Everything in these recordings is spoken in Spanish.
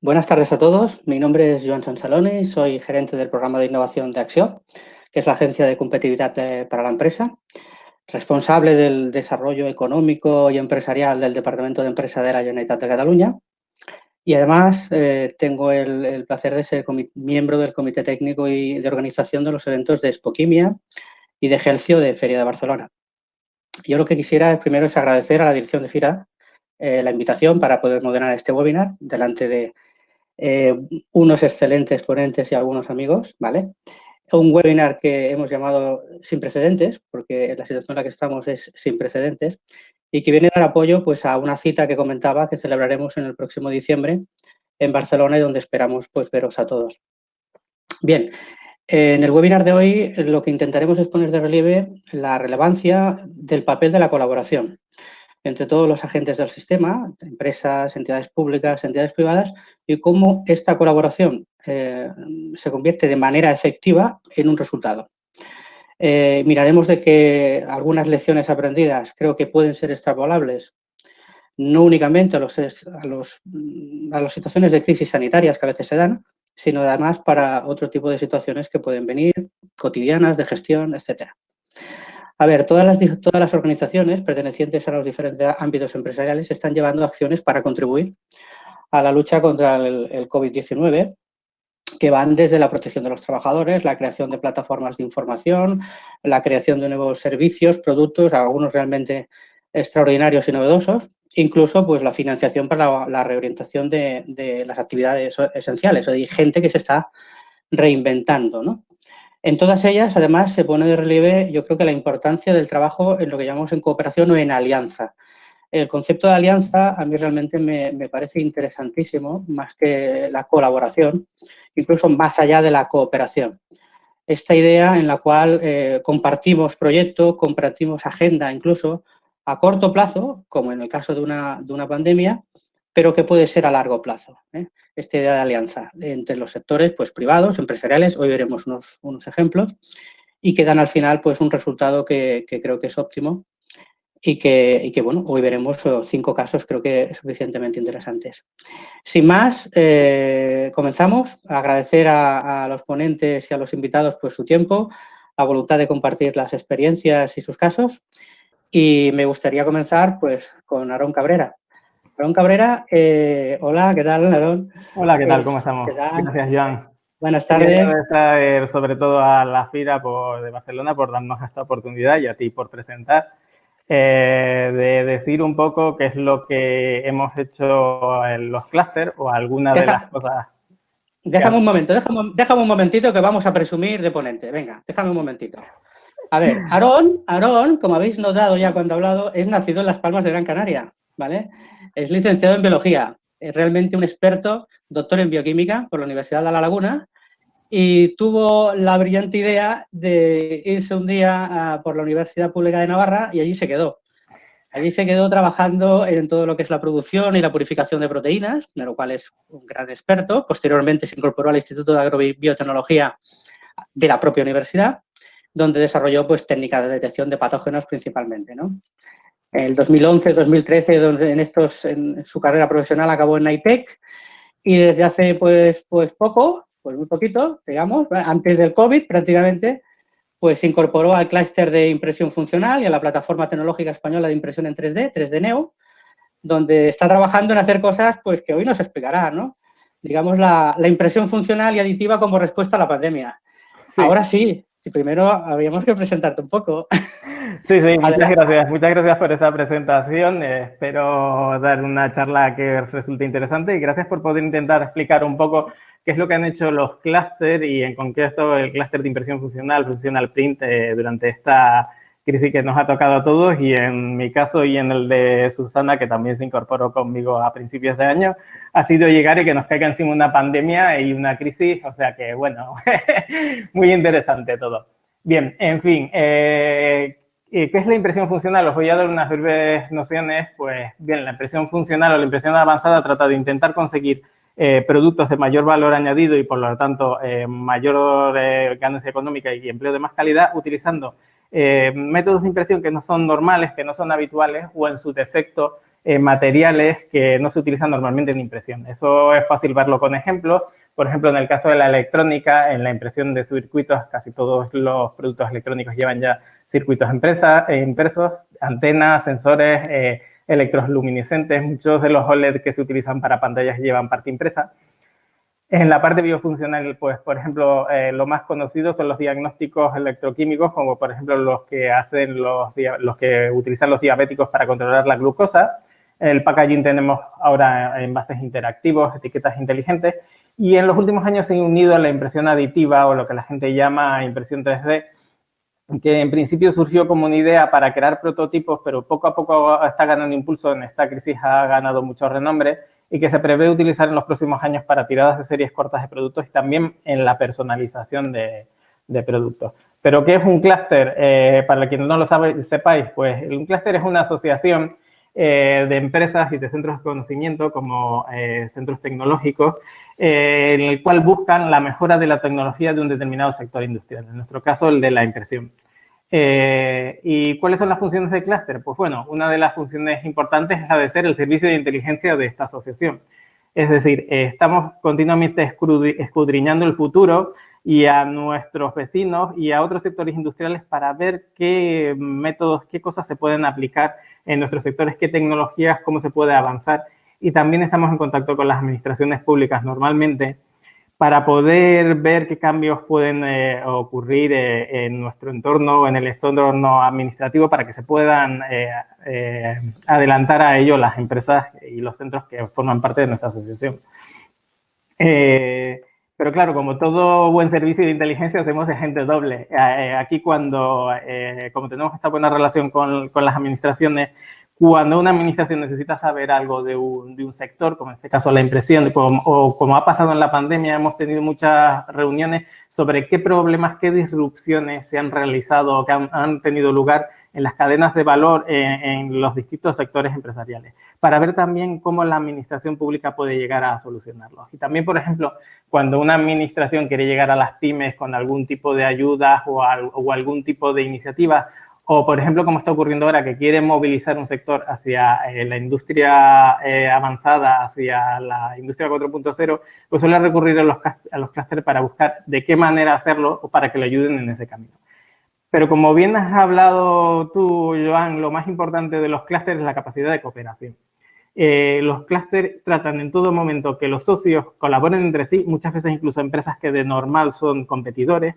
Buenas tardes a todos. Mi nombre es Joan Sansaloni y soy gerente del programa de innovación de Acció, que es la agencia de competitividad para la empresa, responsable del desarrollo económico y empresarial del Departamento de Empresa de la Generalitat de Cataluña. Y además tengo el placer de ser miembro del Comité Técnico y de Organización de los eventos de Expoquímia y de Gelcio de Feria de Barcelona. Yo lo que quisiera primero es agradecer a la dirección de FIRA la invitación para poder moderar este webinar delante de unos excelentes ponentes y algunos amigos, ¿vale? Un webinar que hemos llamado Sin Precedentes, porque la situación en la que estamos es sin precedentes, y que viene a dar apoyo pues, a una cita que comentaba que celebraremos en el próximo diciembre en Barcelona y donde esperamos pues, veros a todos. Bien, en el webinar de hoy lo que intentaremos es poner de relieve la relevancia del papel de la colaboración entre todos los agentes del sistema, empresas, entidades públicas, entidades privadas, y cómo esta colaboración se convierte de manera efectiva en un resultado. Miraremos de que algunas lecciones aprendidas creo que pueden ser extrapolables no únicamente a las situaciones de crisis sanitarias que a veces se dan, sino además para otro tipo de situaciones que pueden venir, cotidianas, de gestión, etcétera. A ver, todas las organizaciones pertenecientes a los diferentes ámbitos empresariales están llevando acciones para contribuir a la lucha contra el COVID-19, que van desde la protección de los trabajadores, la creación de plataformas de información, la creación de nuevos servicios, productos, algunos realmente extraordinarios y novedosos, incluso pues la financiación para la reorientación de las actividades esenciales, o de gente que se está reinventando, ¿no? En todas ellas, además, se pone de relieve, yo creo que la importancia del trabajo en lo que llamamos en cooperación o en alianza. El concepto de alianza a mí realmente me parece interesantísimo, más que la colaboración, incluso más allá de la cooperación. Esta idea en la cual compartimos proyecto, compartimos agenda, incluso a corto plazo, como en el caso de una pandemia, pero que puede ser a largo plazo. Esta idea de alianza entre los sectores pues, privados, empresariales, hoy veremos unos ejemplos, y que dan al final pues, un resultado que creo que es óptimo y que, bueno, hoy veremos 5 casos creo que suficientemente interesantes. Sin más, comenzamos. Agradecer a los ponentes y a los invitados pues, su tiempo, la voluntad de compartir las experiencias y sus casos. Y me gustaría comenzar pues, con Aarón Cabrera. Aarón Cabrera, hola, ¿qué tal, Aarón? Hola, ¿qué tal? ¿Cómo Pues, estamos? ¿qué tal? Gracias, Joan. Buenas Quería tardes. agradecer sobre todo a la FIRA de Barcelona por darnos esta oportunidad y a ti por presentar, de decir un poco qué es lo que hemos hecho en los clústeres o algunas de las Deja, cosas que déjame un momento, déjame un momentito que vamos a presumir de ponente. Venga, déjame un momentito. A ver, Aarón, como habéis notado ya cuando he hablado, es nacido en Las Palmas de Gran Canaria, ¿vale? Es licenciado en biología, es realmente un experto, doctor en bioquímica por la Universidad de La Laguna y tuvo la brillante idea de irse un día por la Universidad Pública de Navarra y allí se quedó. Allí se quedó trabajando en todo lo que es la producción y la purificación de proteínas, de lo cual es un gran experto. Posteriormente se incorporó al Instituto de Agrobiotecnología de la propia universidad, donde desarrolló pues, técnicas de detección de patógenos principalmente, ¿no? En el 2011-2013, en su carrera profesional acabó en Nitec y desde hace pues poco, pues muy poquito, digamos, antes del COVID prácticamente, pues se incorporó al clúster de impresión funcional y a la plataforma tecnológica española de impresión en 3D, 3D Neo, donde está trabajando en hacer cosas pues que hoy nos explicará, ¿no? Digamos, la impresión funcional y aditiva como respuesta a la pandemia. sí. Ahora sí, si primero habríamos que presentarte un poco. Sí, sí, Adelante. muchas gracias por esta presentación. Espero dar una charla que resulte interesante y gracias por poder intentar explicar un poco qué es lo que han hecho los clústeres y en concreto el clúster de impresión funcional, funcional print, durante esta crisis que nos ha tocado a todos y en mi caso y en el de Susana, que también se incorporó conmigo a principios de año, ha sido llegar y que nos caiga encima una pandemia y una crisis, o sea que bueno, muy interesante todo. Bien, en fin, ¿qué es la impresión funcional? Os voy a dar unas breves nociones. Pues bien, la impresión funcional o la impresión avanzada trata de intentar conseguir productos de mayor valor añadido y por lo tanto mayor ganancia económica y empleo de más calidad utilizando métodos de impresión que no son normales, que no son habituales o en su defecto materiales que no se utilizan normalmente en impresión. Eso es fácil verlo con ejemplos. Por ejemplo, en el caso de la electrónica, en la impresión de circuitos, casi todos los productos electrónicos llevan ya circuitos impresos, antenas, sensores, electroluminiscentes. Muchos de los OLED que se utilizan para pantallas llevan parte impresa. En la parte biofuncional, pues, por ejemplo, lo más conocido son los diagnósticos electroquímicos, como por ejemplo los que utilizan los diabéticos para controlar la glucosa. El packaging tenemos ahora envases interactivos, etiquetas inteligentes, y en los últimos años se han unido a la impresión aditiva, o lo que la gente llama impresión 3D, que en principio surgió como una idea para crear prototipos, pero poco a poco está ganando impulso. En esta crisis ha ganado mucho renombre, y que se prevé utilizar en los próximos años para tiradas de series cortas de productos y también en la personalización de productos. ¿Pero qué es un clúster? Para quienes no lo sepáis, pues un clúster es una asociación de empresas y de centros de conocimiento, como centros tecnológicos, en el cual buscan la mejora de la tecnología de un determinado sector industrial, en nuestro caso el de la impresión. ¿Y cuáles son las funciones del clúster? Pues bueno, una de las funciones importantes es la de ser el servicio de inteligencia de esta asociación. Es decir, estamos continuamente escudriñando el futuro y a nuestros vecinos y a otros sectores industriales para ver qué métodos, qué cosas se pueden aplicar en nuestros sectores, qué tecnologías, cómo se puede avanzar. Y también estamos en contacto con las administraciones públicas normalmente para poder ver qué cambios pueden ocurrir en nuestro entorno, en el entorno administrativo, para que se puedan adelantar a ello las empresas y los centros que forman parte de nuestra asociación. Pero claro, como todo buen servicio de inteligencia, hacemos de gente doble. Aquí como tenemos esta buena relación con las administraciones, cuando una administración necesita saber algo de un sector, como en este caso la impresión, o como ha pasado en la pandemia, hemos tenido muchas reuniones sobre qué problemas, qué disrupciones se han realizado o que han tenido lugar en las cadenas de valor en los distintos sectores empresariales, para ver también cómo la administración pública puede llegar a solucionarlos. Y también, por ejemplo, cuando una administración quiere llegar a las pymes con algún tipo de ayudas o algún tipo de iniciativa, o, por ejemplo, como está ocurriendo ahora, que quiere movilizar un sector hacia la industria avanzada, hacia la industria 4.0, pues suele recurrir a los clústeres para buscar de qué manera hacerlo o para que le ayuden en ese camino. Pero como bien has hablado tú, Joan, lo más importante de los clústeres es la capacidad de cooperación. Los clústeres tratan en todo momento que los socios colaboren entre sí, muchas veces incluso empresas que de normal son competidores,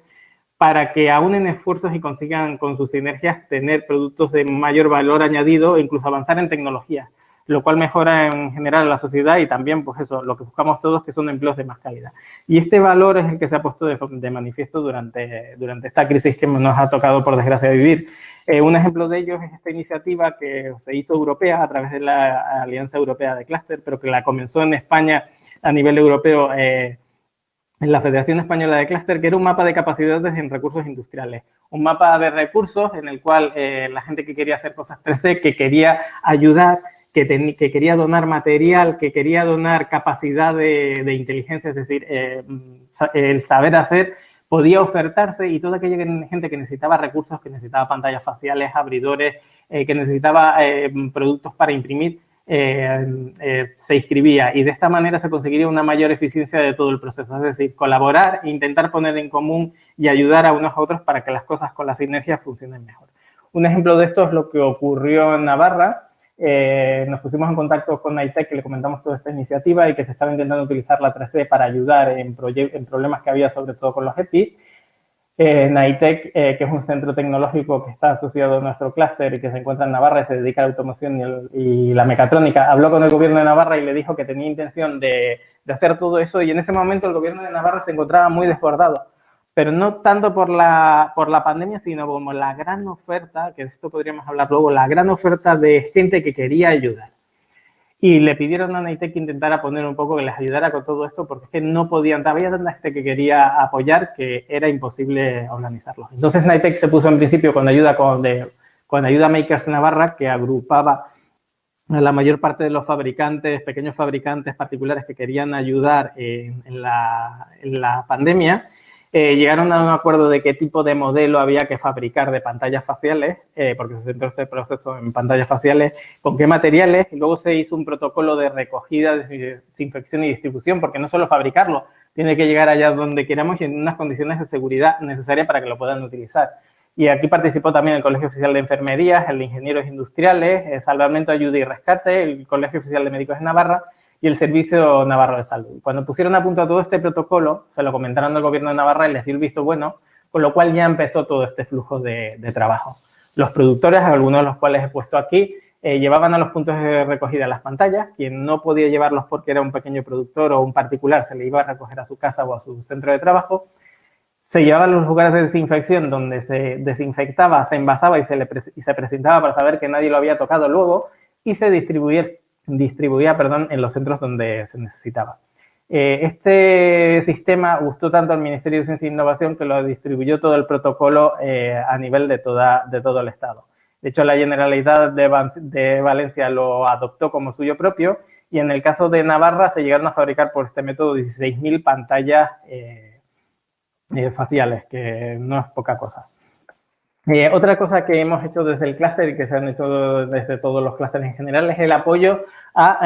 para que aúnen esfuerzos y consigan con sus sinergias tener productos de mayor valor añadido e incluso avanzar en tecnología, lo cual mejora en general la sociedad y también, pues eso, lo que buscamos todos, que son empleos de más calidad. Y este valor es el que se ha puesto de manifiesto durante esta crisis que nos ha tocado, por desgracia, vivir. Un ejemplo de ello es esta iniciativa que se hizo europea a través de la Alianza Europea de Clúster, pero que la comenzó en España a nivel europeo en la Federación Española de Clúster, que era un mapa de capacidades en recursos industriales. Un mapa de recursos en el cual la gente que quería hacer cosas 3D, que quería ayudar, que quería donar material, que quería donar capacidad de inteligencia, es decir, el saber hacer, podía ofertarse, y toda aquella gente que necesitaba recursos, que necesitaba pantallas faciales, abridores, que necesitaba productos para imprimir, se inscribía, y de esta manera se conseguiría una mayor eficiencia de todo el proceso, es decir, colaborar e intentar poner en común y ayudar a unos a otros para que las cosas con las sinergias funcionen mejor. Un ejemplo de esto es lo que ocurrió en Navarra. Nos pusimos en contacto con Naitec, que le comentamos toda esta iniciativa y que se estaba intentando utilizar la 3D para ayudar en problemas que había, sobre todo con los EPI. Naitec, que es un centro tecnológico que está asociado a nuestro clúster y que se encuentra en Navarra y se dedica a la automoción y la mecatrónica, habló con el gobierno de Navarra y le dijo que tenía intención de hacer todo eso, y en ese momento el gobierno de Navarra se encontraba muy desbordado, pero no tanto por la pandemia, sino como la gran oferta, que de esto podríamos hablar luego, la gran oferta de gente que quería ayudar. Y le pidieron a Naitec que intentara poner un poco, que les ayudara con todo esto, porque es que no podían, había tanta gente que quería apoyar que era imposible organizarlo. Entonces Naitec se puso en principio con ayuda Makers Navarra, que agrupaba a la mayor parte de los fabricantes, pequeños fabricantes particulares que querían ayudar en la pandemia. llegaron a un acuerdo de qué tipo de modelo había que fabricar de pantallas faciales, porque se centró este proceso en pantallas faciales, con qué materiales, y luego se hizo un protocolo de recogida, desinfección y distribución, porque no solo fabricarlo, tiene que llegar allá donde queramos y en unas condiciones de seguridad necesarias para que lo puedan utilizar. Y aquí participó también el Colegio Oficial de Enfermería, el de Ingenieros Industriales, el Salvamento, Ayuda y Rescate, el Colegio Oficial de Médicos de Navarra y el Servicio Navarro de Salud. Cuando pusieron a punto todo este protocolo, se lo comentaron al Gobierno de Navarra y les dio el visto bueno, con lo cual ya empezó todo este flujo de trabajo. Los productores, algunos de los cuales he puesto aquí, llevaban a los puntos de recogida las pantallas. Quien no podía llevarlos porque era un pequeño productor o un particular, se le iba a recoger a su casa o a su centro de trabajo. Se llevaban a los lugares de desinfección donde se desinfectaba, se envasaba y se presentaba para saber que nadie lo había tocado luego, y se distribuía en los centros donde se necesitaba. Este sistema gustó tanto al Ministerio de Ciencia e Innovación que lo distribuyó todo el protocolo a nivel de todo el Estado. De hecho, la Generalitat de Valencia lo adoptó como suyo propio, y en el caso de Navarra se llegaron a fabricar por este método 16.000 pantallas faciales, que no es poca cosa. Otra cosa que hemos hecho desde el clúster y que se han hecho desde todos los clústeres en general es el apoyo a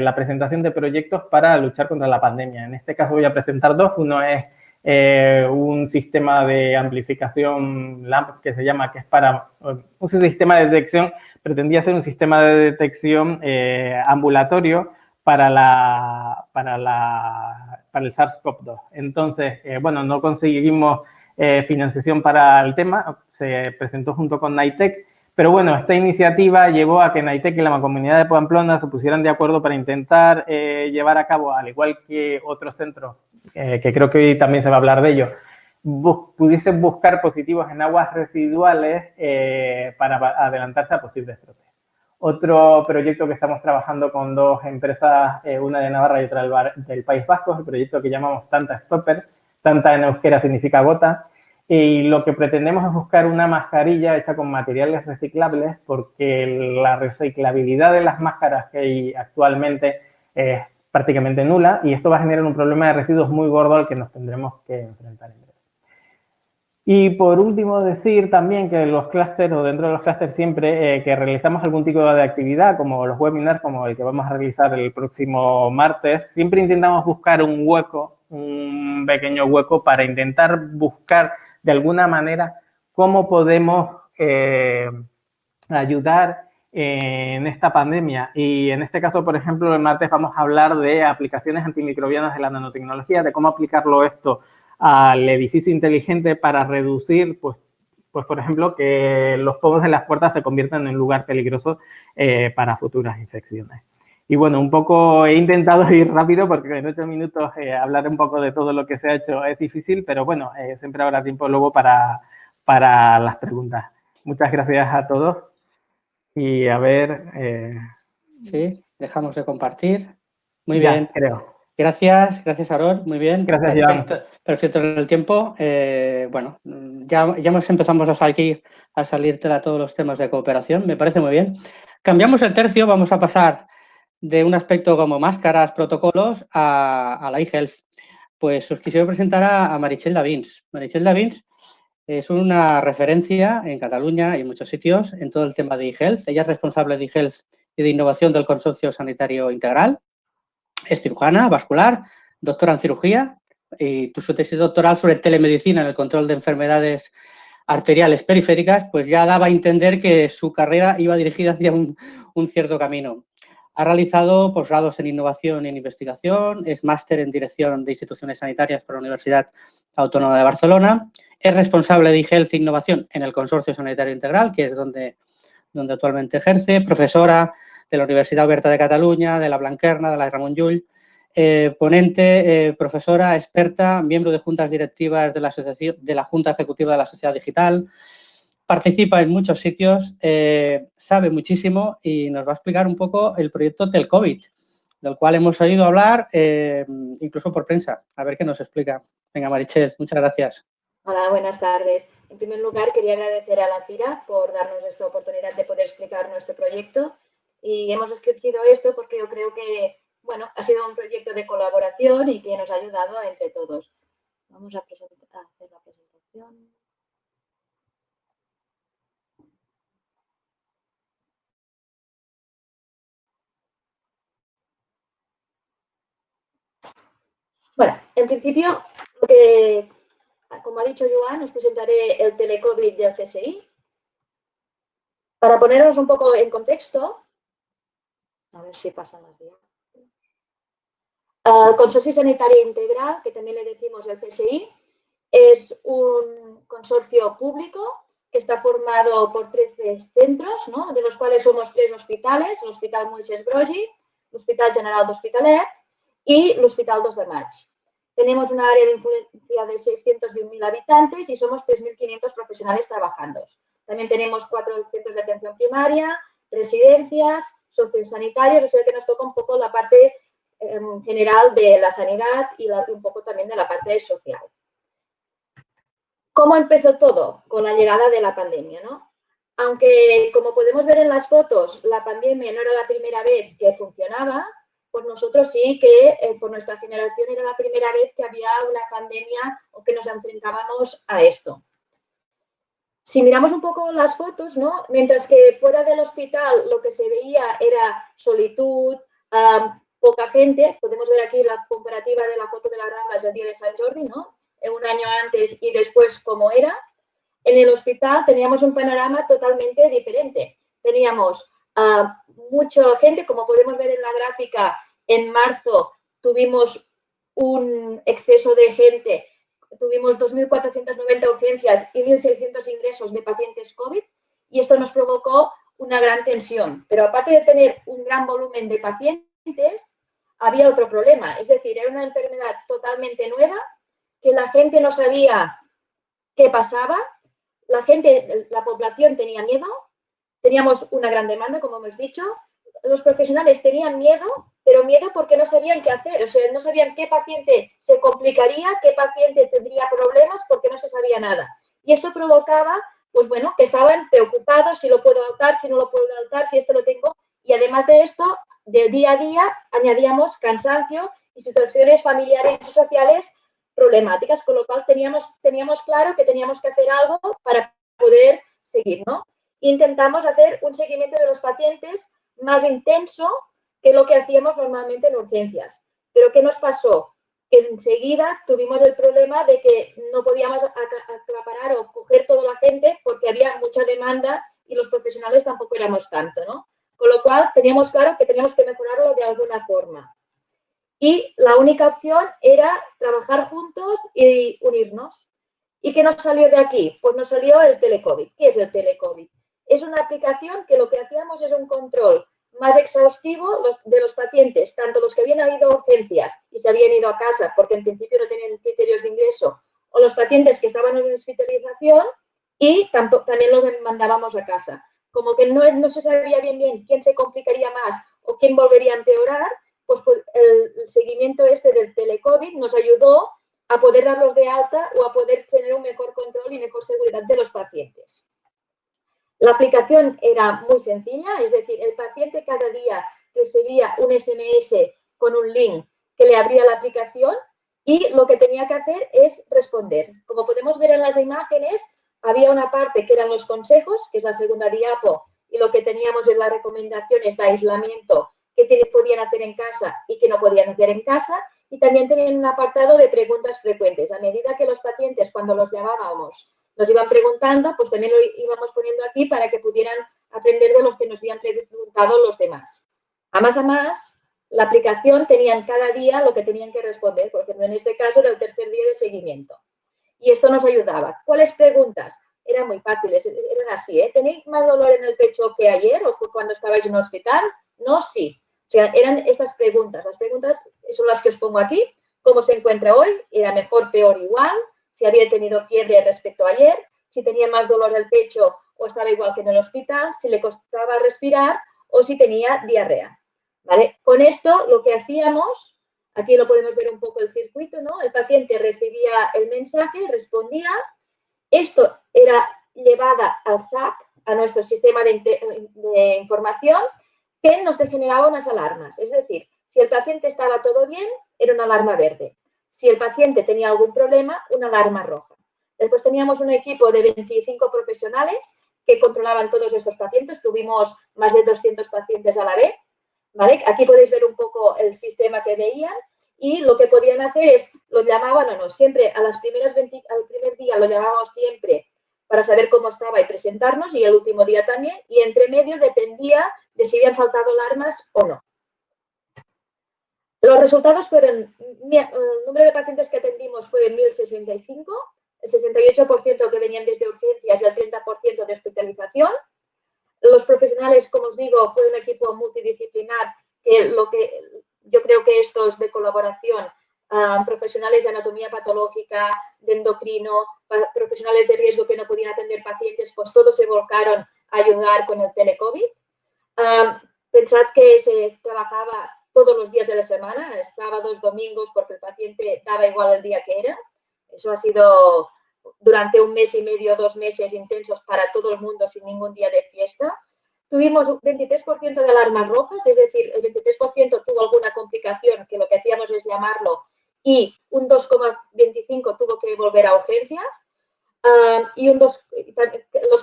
la presentación de proyectos para luchar contra la pandemia. En este caso voy a presentar dos. Uno es un sistema de amplificación LAMP que se llama, que es para un sistema de detección, pretendía ser un sistema de detección ambulatorio para el SARS-CoV-2. Entonces, bueno, no conseguimos financiación para el tema, se presentó junto con NITEC, pero bueno, esta iniciativa llevó a que NITEC y la Mancomunidad de Pamplona se pusieran de acuerdo para intentar llevar a cabo, al igual que otros centros, que creo que hoy también se va a hablar de ello, pudiesen buscar positivos en aguas residuales para adelantarse a posibles brotes. Otro proyecto que estamos trabajando con dos empresas, una de Navarra y otra del País Vasco, es el proyecto que llamamos Tanta Stopper. Tanta en euskera significa gota, y lo que pretendemos es buscar una mascarilla hecha con materiales reciclables, porque la reciclabilidad de las máscaras que hay actualmente es prácticamente nula, y esto va a generar un problema de residuos muy gordo al que nos tendremos que enfrentar en breve. Y por último decir también que los clústeres, o dentro de los clústeres siempre, que realizamos algún tipo de actividad, como los webinars, como el que vamos a realizar el próximo martes, siempre intentamos buscar un hueco, un pequeño hueco, para intentar buscar de alguna manera cómo podemos ayudar en esta pandemia. Y en este caso, por ejemplo, el martes vamos a hablar de aplicaciones antimicrobianas de la nanotecnología, de cómo aplicarlo esto al edificio inteligente para reducir, pues por ejemplo, que los pomos de las puertas se conviertan en un lugar peligroso para futuras infecciones. Y bueno, un poco he intentado ir rápido porque en 8 minutos hablar un poco de todo lo que se ha hecho es difícil, pero bueno, siempre habrá tiempo luego para las preguntas. Muchas gracias a todos y a ver... Sí, dejamos de compartir. Muy ya, bien. creo. Gracias, Aaron. Muy bien. Gracias, Perfecto, Joan. perfecto en el tiempo. Bueno, ya empezamos a salir todos los temas de cooperación. Me parece muy bien. Cambiamos el tercio, vamos a pasar de un aspecto como máscaras, protocolos, a la e-health. Pues os quisiera presentar a Meritxell Davins. Meritxell Davins es una referencia en Cataluña y en muchos sitios en todo el tema de e-health. Ella es responsable de e-health y de innovación del Consorcio Sanitario Integral. Es cirujana vascular, doctora en cirugía, y su tesis doctoral sobre telemedicina en el control de enfermedades arteriales periféricas, pues ya daba a entender que su carrera iba dirigida hacia un cierto camino. Ha realizado posgrados en innovación y en investigación, es máster en dirección de instituciones sanitarias por la Universidad Autónoma de Barcelona, es responsable de e-health e innovación en el Consorcio Sanitario Integral, que es donde actualmente ejerce, profesora de la Universidad Oberta de Cataluña, de la Blanquerna, de la Ramon Llull, ponente, profesora, experta, miembro de juntas directivas de la asociación, de la Junta Ejecutiva de la Sociedad Digital, participa en muchos sitios, sabe muchísimo y nos va a explicar un poco el proyecto Telcovid, del cual hemos oído hablar incluso por prensa. A ver qué nos explica. Venga, Meritxell, muchas gracias. Hola, buenas tardes. En primer lugar, quería agradecer a la FIRA por darnos esta oportunidad de poder explicar nuestro proyecto, y hemos escogido esto porque yo creo que, bueno, ha sido un proyecto de colaboración y que nos ha ayudado entre todos. Vamos a hacer la presentación. Bueno, en principio, como ha dicho Joan, os presentaré el telecovid del CSI. Para ponernos un poco en contexto, a ver si pasan las días. El Consorcio Sanitario Integral, que también le decimos el CSI, es un consorcio público que está formado por 13 centros, ¿no? De los cuales somos 3 hospitales, l'Hospital Moisès Broggi, l'Hospital General d'Hospitalet y l'Hospital 2 de Maig. Tenemos una área de influencia de 620.000 habitantes y somos 3.500 profesionales trabajando. También tenemos 4 centros de atención primaria, residencias, sociosanitarios, o sea que nos toca un poco la parte general de la sanidad y un poco también de la parte social. ¿Cómo empezó todo? Con la llegada de la pandemia, ¿no? Aunque, como podemos ver en las fotos, la pandemia no era la primera vez que funcionaba, pues nosotros sí que, por nuestra generación, era la primera vez que había una pandemia o que nos enfrentábamos a esto. Si miramos un poco las fotos, ¿no? Mientras que fuera del hospital lo que se veía era solitud, poca gente, podemos ver aquí la comparativa de la foto de las Ramblas del día de Sant Jordi, ¿no? Un año antes y después cómo era. En el hospital teníamos un panorama totalmente diferente. Teníamos mucha gente, como podemos ver en la gráfica, en marzo tuvimos un exceso de gente, tuvimos 2.490 urgencias y 1.600 ingresos de pacientes COVID y esto nos provocó una gran tensión. Pero aparte de tener un gran volumen de pacientes, había otro problema, es decir, era una enfermedad totalmente nueva que la gente no sabía qué pasaba, la población tenía miedo, teníamos una gran demanda, como hemos dicho, los profesionales tenían miedo, pero miedo porque no sabían qué hacer, o sea, no sabían qué paciente se complicaría, qué paciente tendría problemas porque no se sabía nada. Y esto provocaba, pues bueno, que estaban preocupados si lo puedo adoptar, si no lo puedo adoptar, si esto lo tengo. Y además de esto, del día a día añadíamos cansancio y situaciones familiares y sociales problemáticas, con lo cual teníamos claro que teníamos que hacer algo para poder seguir, ¿no? Intentamos hacer un seguimiento de los pacientes más intenso que lo que hacíamos normalmente en urgencias. Pero ¿qué nos pasó? Que enseguida tuvimos el problema de que no podíamos acaparar o coger toda la gente porque había mucha demanda y los profesionales tampoco éramos tanto, ¿no? Con lo cual teníamos claro que teníamos que mejorarlo de alguna forma. Y la única opción era trabajar juntos y unirnos. ¿Y qué nos salió de aquí? Pues nos salió el telecovid. ¿Qué es el telecovid? Es una aplicación que lo que hacíamos es un control más exhaustivo de los pacientes, tanto los que habían ido a urgencias y se habían ido a casa porque en principio no tenían criterios de ingreso, o los pacientes que estaban en hospitalización y también los mandábamos a casa. Como que no se sabía bien quién se complicaría más o quién volvería a empeorar, pues el seguimiento este del telecovid nos ayudó a poder darlos de alta o a poder tener un mejor control y mejor seguridad de los pacientes. La aplicación era muy sencilla, es decir, el paciente cada día recibía un SMS con un link que le abría la aplicación y lo que tenía que hacer es responder. Como podemos ver en las imágenes, había una parte que eran los consejos, que es la segunda diapo, y lo que teníamos es las recomendaciones de aislamiento que podían hacer en casa y que no podían hacer en casa, y también tenían un apartado de preguntas frecuentes. A medida que los pacientes, cuando los llamábamos, nos iban preguntando, pues también lo íbamos poniendo aquí para que pudieran aprender de los que nos habían preguntado los demás. A más, la aplicación tenían cada día lo que tenían que responder, por ejemplo, en este caso era el tercer día de seguimiento. Y esto nos ayudaba. ¿Cuáles preguntas? Eran muy fáciles, eran así, ¿eh? ¿Tenéis más dolor en el pecho que ayer o cuando estabais en un hospital? No, sí. O sea, eran estas preguntas. Las preguntas son las que os pongo aquí. ¿Cómo se encuentra hoy? ¿Era mejor, peor, igual? Si había tenido fiebre respecto a ayer, si tenía más dolor del pecho o estaba igual que en el hospital, si le costaba respirar o si tenía diarrea. ¿Vale? Con esto lo que hacíamos, aquí lo podemos ver un poco el circuito, ¿no? El paciente recibía el mensaje, respondía, esto era llevada al SAP, a nuestro sistema de información, que nos generaba unas alarmas. Es decir, si el paciente estaba todo bien, era una alarma verde. si el paciente tenía algún problema, una alarma roja. Después teníamos un equipo de 25 profesionales que controlaban todos estos pacientes. Tuvimos más de 200 pacientes a la vez, ¿vale? Aquí podéis ver un poco el sistema que veían y lo que podían hacer es, lo llamaban o no, siempre al primer día lo llamábamos siempre para saber cómo estaba y presentarnos, y el último día también, y entre medio dependía de si habían saltado alarmas o no. Los resultados fueron, el número de pacientes que atendimos fue 1.065, el 68% que venían desde urgencias y el 30% de hospitalización. Los profesionales, como os digo, fue un equipo multidisciplinar, que yo creo que estos de colaboración, profesionales de anatomía patológica, de endocrino, profesionales de riesgo que no podían atender pacientes, pues todos se volcaron a ayudar con el telecovid. Pensad que se trabajaba todos los días de la semana, sábados, domingos, porque el paciente daba igual el día que era. Eso ha sido durante 1 mes y medio, 2 meses intensos para todo el mundo, sin ningún día de fiesta. Tuvimos un 23% de alarmas rojas, es decir, el 23% tuvo alguna complicación, que lo que hacíamos es llamarlo, y un 2,25% tuvo que volver a urgencias. Y los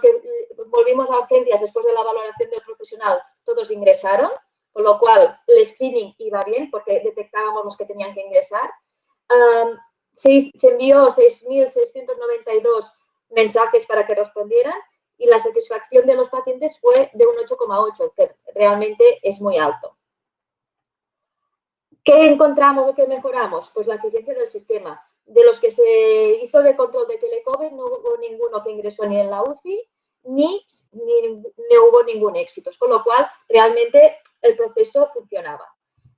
que volvimos a urgencias después de la valoración del profesional, todos ingresaron, con lo cual el screening iba bien porque detectábamos los que tenían que ingresar. Se envió 6.692 mensajes para que respondieran y la satisfacción de los pacientes fue de un 8,8, que realmente es muy alto. ¿Qué encontramos o qué mejoramos? Pues la eficiencia del sistema. De los que se hizo de control de telecovid, no hubo ninguno que ingresó ni en la UCI, ni hubo ningún éxito, con lo cual realmente el proceso funcionaba.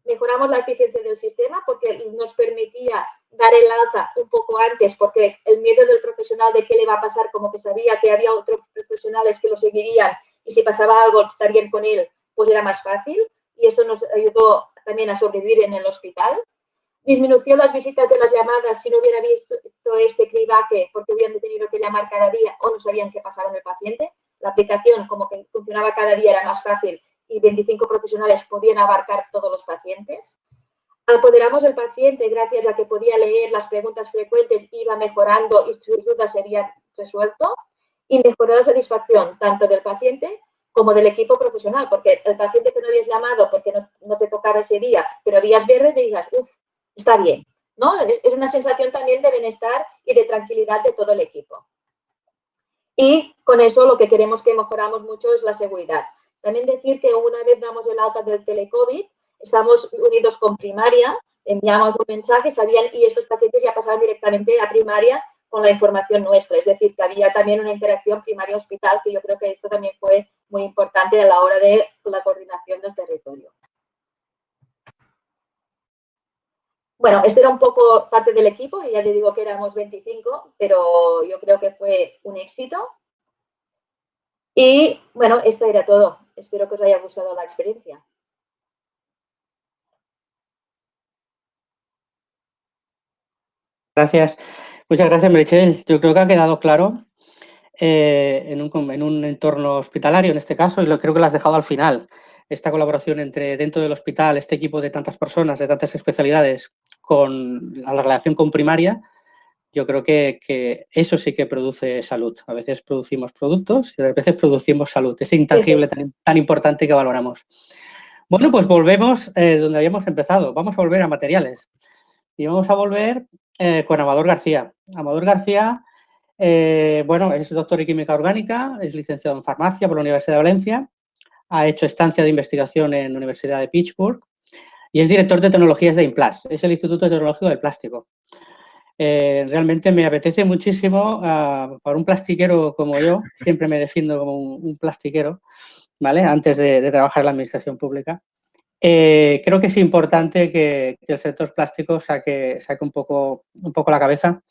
Mejoramos la eficiencia del sistema porque nos permitía dar el alta un poco antes, porque el miedo del profesional de qué le va a pasar, como que sabía que había otros profesionales que lo seguirían y si pasaba algo estarían con él, pues era más fácil, y esto nos ayudó también a sobrevivir en el hospital. Disminuyó las visitas de las llamadas si no hubiera visto este cribaje, porque hubieran tenido que llamar cada día o no sabían qué pasaba en el paciente. La aplicación, como que funcionaba cada día, era más fácil y 25 profesionales podían abarcar todos los pacientes. Apoderamos el paciente gracias a que podía leer las preguntas frecuentes, iba mejorando y sus dudas se habían resuelto, y mejoró la satisfacción tanto del paciente como del equipo profesional, porque el paciente que no habías llamado porque no te tocaba ese día, pero habías verde, te digas, uff, está bien, ¿no? Es una sensación también de bienestar y de tranquilidad de todo el equipo. Y con eso lo que queremos que mejoramos mucho es la seguridad. También decir que una vez damos el alta del telecovid, estamos unidos con primaria, enviamos un mensaje, sabían, y estos pacientes ya pasaban directamente a primaria con la información nuestra. Es decir, que había también una interacción primaria-hospital, que yo creo que esto también fue muy importante a la hora de la coordinación del territorio. Bueno, esto era un poco parte del equipo, y ya te digo que éramos 25, pero yo creo que fue un éxito. Y bueno, esto era todo. Espero que os haya gustado la experiencia. Gracias. Muchas gracias, Meritxell. Yo creo que ha quedado claro en un entorno hospitalario, en este caso, y creo que lo has dejado al final. Esta colaboración entre dentro del hospital, este equipo de tantas personas, de tantas especialidades, con la relación con primaria, yo creo que eso sí que produce salud. A veces producimos productos y a veces producimos salud. Ese intangible tan importante que valoramos. Bueno, pues volvemos donde habíamos empezado. Vamos a volver a materiales. Y vamos a volver con Amador García. Amador García, bueno, es doctor en química orgánica, es licenciado en farmacia por la Universidad de Valencia, ha hecho estancia de investigación en la Universidad de Pittsburgh y es director de tecnologías de IMPLAS, es el Instituto Tecnológico del Plástico. Realmente me apetece muchísimo, para un plastiquero como yo, siempre me defiendo como un plastiquero, ¿vale? Antes de trabajar en la administración pública. Creo que es importante que el sector plástico saque un poco la cabeza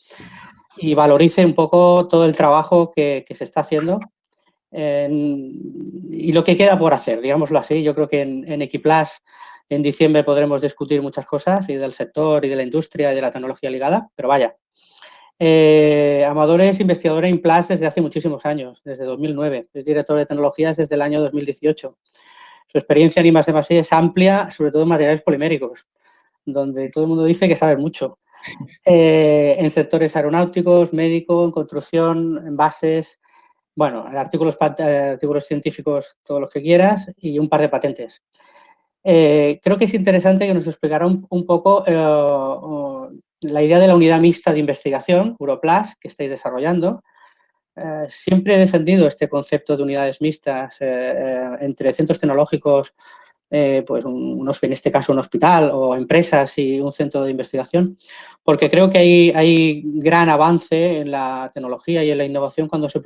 y valorice un poco todo el trabajo que se está haciendo y lo que queda por hacer, digámoslo así. Yo creo que en Equiplas en diciembre podremos discutir muchas cosas y del sector y de la industria y de la tecnología ligada, pero vaya. Amador es investigador en IMPLAS desde hace muchísimos años, desde 2009. Es director de tecnologías desde el año 2018. Su experiencia en I+D+I es amplia, sobre todo en materiales poliméricos, donde todo el mundo dice que sabe mucho. en sectores aeronáuticos, médico, en construcción, envases, bueno, artículos científicos, todos los que quieras, y un par de patentes. Creo que es interesante que nos explicara un poco la idea de la unidad mixta de investigación, Europlas, que estáis desarrollando. Siempre he defendido este concepto de unidades mixtas entre centros tecnológicos, pues en este caso un hospital o empresas y un centro de investigación, porque creo que hay gran avance en la tecnología y en la innovación cuando se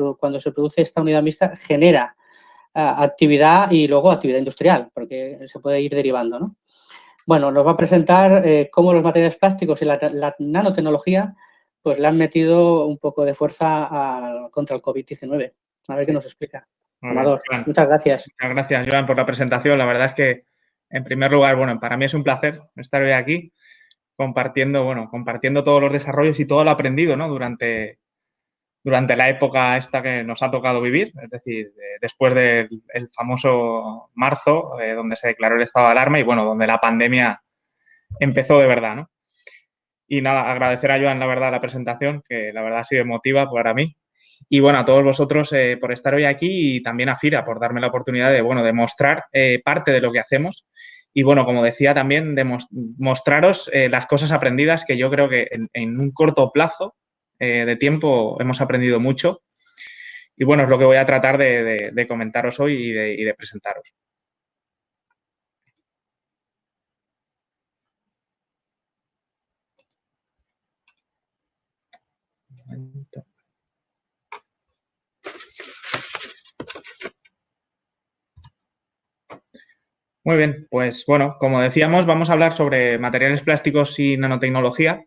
produce esta unidad mixta, genera actividad y luego actividad industrial, porque se puede ir derivando, ¿no? Bueno, nos va a presentar cómo los materiales plásticos y la nanotecnología pues le han metido un poco de fuerza contra el COVID-19. A ver qué nos explica. Amador, muchas gracias. Muchas gracias, Joan, por la presentación. La verdad es que, en primer lugar, bueno, para mí es un placer estar hoy aquí compartiendo todos los desarrollos y todo lo aprendido, ¿no? Durante la época esta que nos ha tocado vivir, es decir, después del famoso marzo, donde se declaró el estado de alarma y, bueno, donde la pandemia empezó de verdad, ¿no? Y nada, agradecer a Joan, la verdad, la presentación, que la verdad ha sido emotiva para mí. Y bueno, a todos vosotros por estar hoy aquí y también a FIRA por darme la oportunidad de, bueno, de mostrar parte de lo que hacemos. Y bueno, como decía también, de mostraros las cosas aprendidas que yo creo que en un corto plazo de tiempo hemos aprendido mucho. Y bueno, es lo que voy a tratar de comentaros hoy y de presentaros. Muy bien, pues bueno, como decíamos, vamos a hablar sobre materiales plásticos y nanotecnología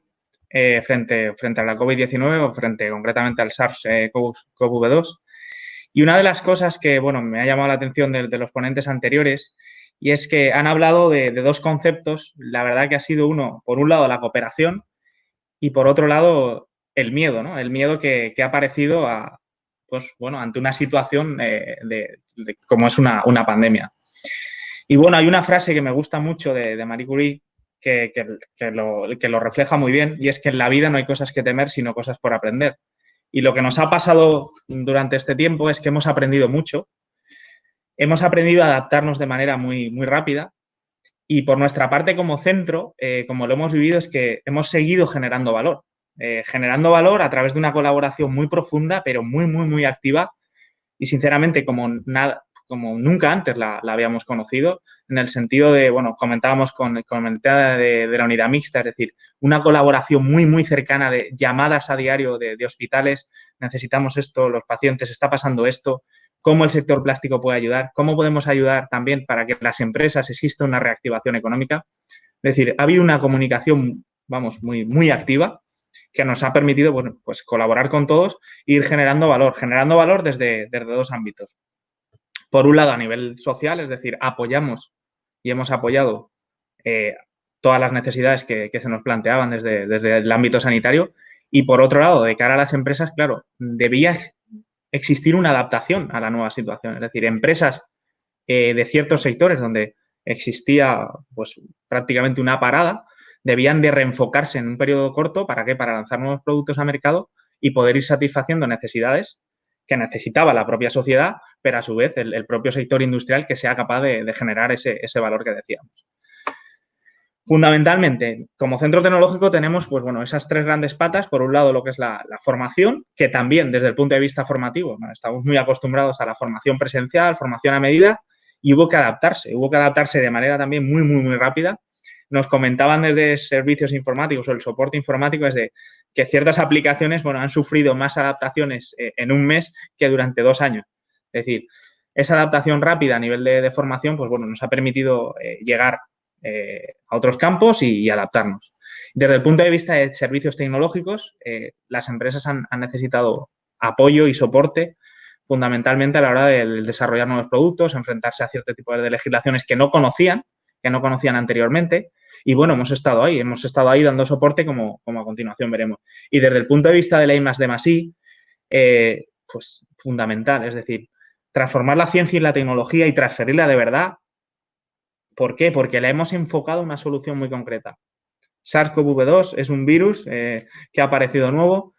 frente a la COVID-19 o frente concretamente al SARS-CoV-2. Y una de las cosas que, bueno, me ha llamado la atención de los ponentes anteriores y es que han hablado de dos conceptos. La verdad que ha sido uno, por un lado, la cooperación y por otro lado, el miedo, ¿no? El miedo que ha aparecido pues, bueno, ante una situación como es una pandemia. Y bueno, hay una frase que me gusta mucho de Marie Curie que lo refleja muy bien y es que en la vida no hay cosas que temer, sino cosas por aprender. Y lo que nos ha pasado durante este tiempo es que hemos aprendido mucho, hemos aprendido a adaptarnos de manera muy, muy rápida y por nuestra parte como centro, como lo hemos vivido, es que hemos seguido generando valor a través de una colaboración muy profunda, pero muy, muy, muy activa y sinceramente como nunca antes la habíamos conocido, en el sentido de, bueno, comentábamos con el tema de la unidad mixta, es decir, una colaboración muy, muy cercana de llamadas a diario de hospitales, necesitamos esto, los pacientes, está pasando esto, cómo el sector plástico puede ayudar, cómo podemos ayudar también para que las empresas exista una reactivación económica. Es decir, ha habido una comunicación, vamos, muy, muy activa que nos ha permitido, bueno, pues colaborar con todos e ir generando valor desde dos ámbitos. Por un lado, a nivel social, es decir, apoyamos y hemos apoyado todas las necesidades que se nos planteaban desde el ámbito sanitario. Y por otro lado, de cara a las empresas, claro, debía existir una adaptación a la nueva situación. Es decir, empresas de ciertos sectores donde existía pues prácticamente una parada, debían de reenfocarse en un periodo corto. ¿Para qué? Para lanzar nuevos productos al mercado y poder ir satisfaciendo necesidades que necesitaba la propia sociedad, pero a su vez el propio sector industrial que sea capaz de generar ese valor que decíamos. Fundamentalmente, como centro tecnológico tenemos, pues bueno, esas tres grandes patas. Por un lado, lo que es la formación, que también desde el punto de vista formativo, ¿no? Estamos muy acostumbrados a la formación presencial, formación a medida, y hubo que adaptarse de manera también muy, muy, muy rápida. Nos comentaban desde servicios informáticos o el soporte informático es de que ciertas aplicaciones, bueno, han sufrido más adaptaciones en un mes que durante 2 años. Es decir, esa adaptación rápida a nivel de formación, pues bueno, nos ha permitido llegar a otros campos y adaptarnos. Desde el punto de vista de servicios tecnológicos, las empresas han necesitado apoyo y soporte fundamentalmente a la hora de desarrollar nuevos productos, enfrentarse a cierto tipo de legislaciones que no conocían anteriormente. Y bueno, hemos estado ahí dando soporte como a continuación veremos. Y desde el punto de vista de la I+D+I, pues fundamental, es decir, transformar la ciencia y la tecnología y transferirla de verdad. ¿Por qué? Porque la hemos enfocado a una solución muy concreta. SARS-CoV-2 es un virus que ha aparecido nuevo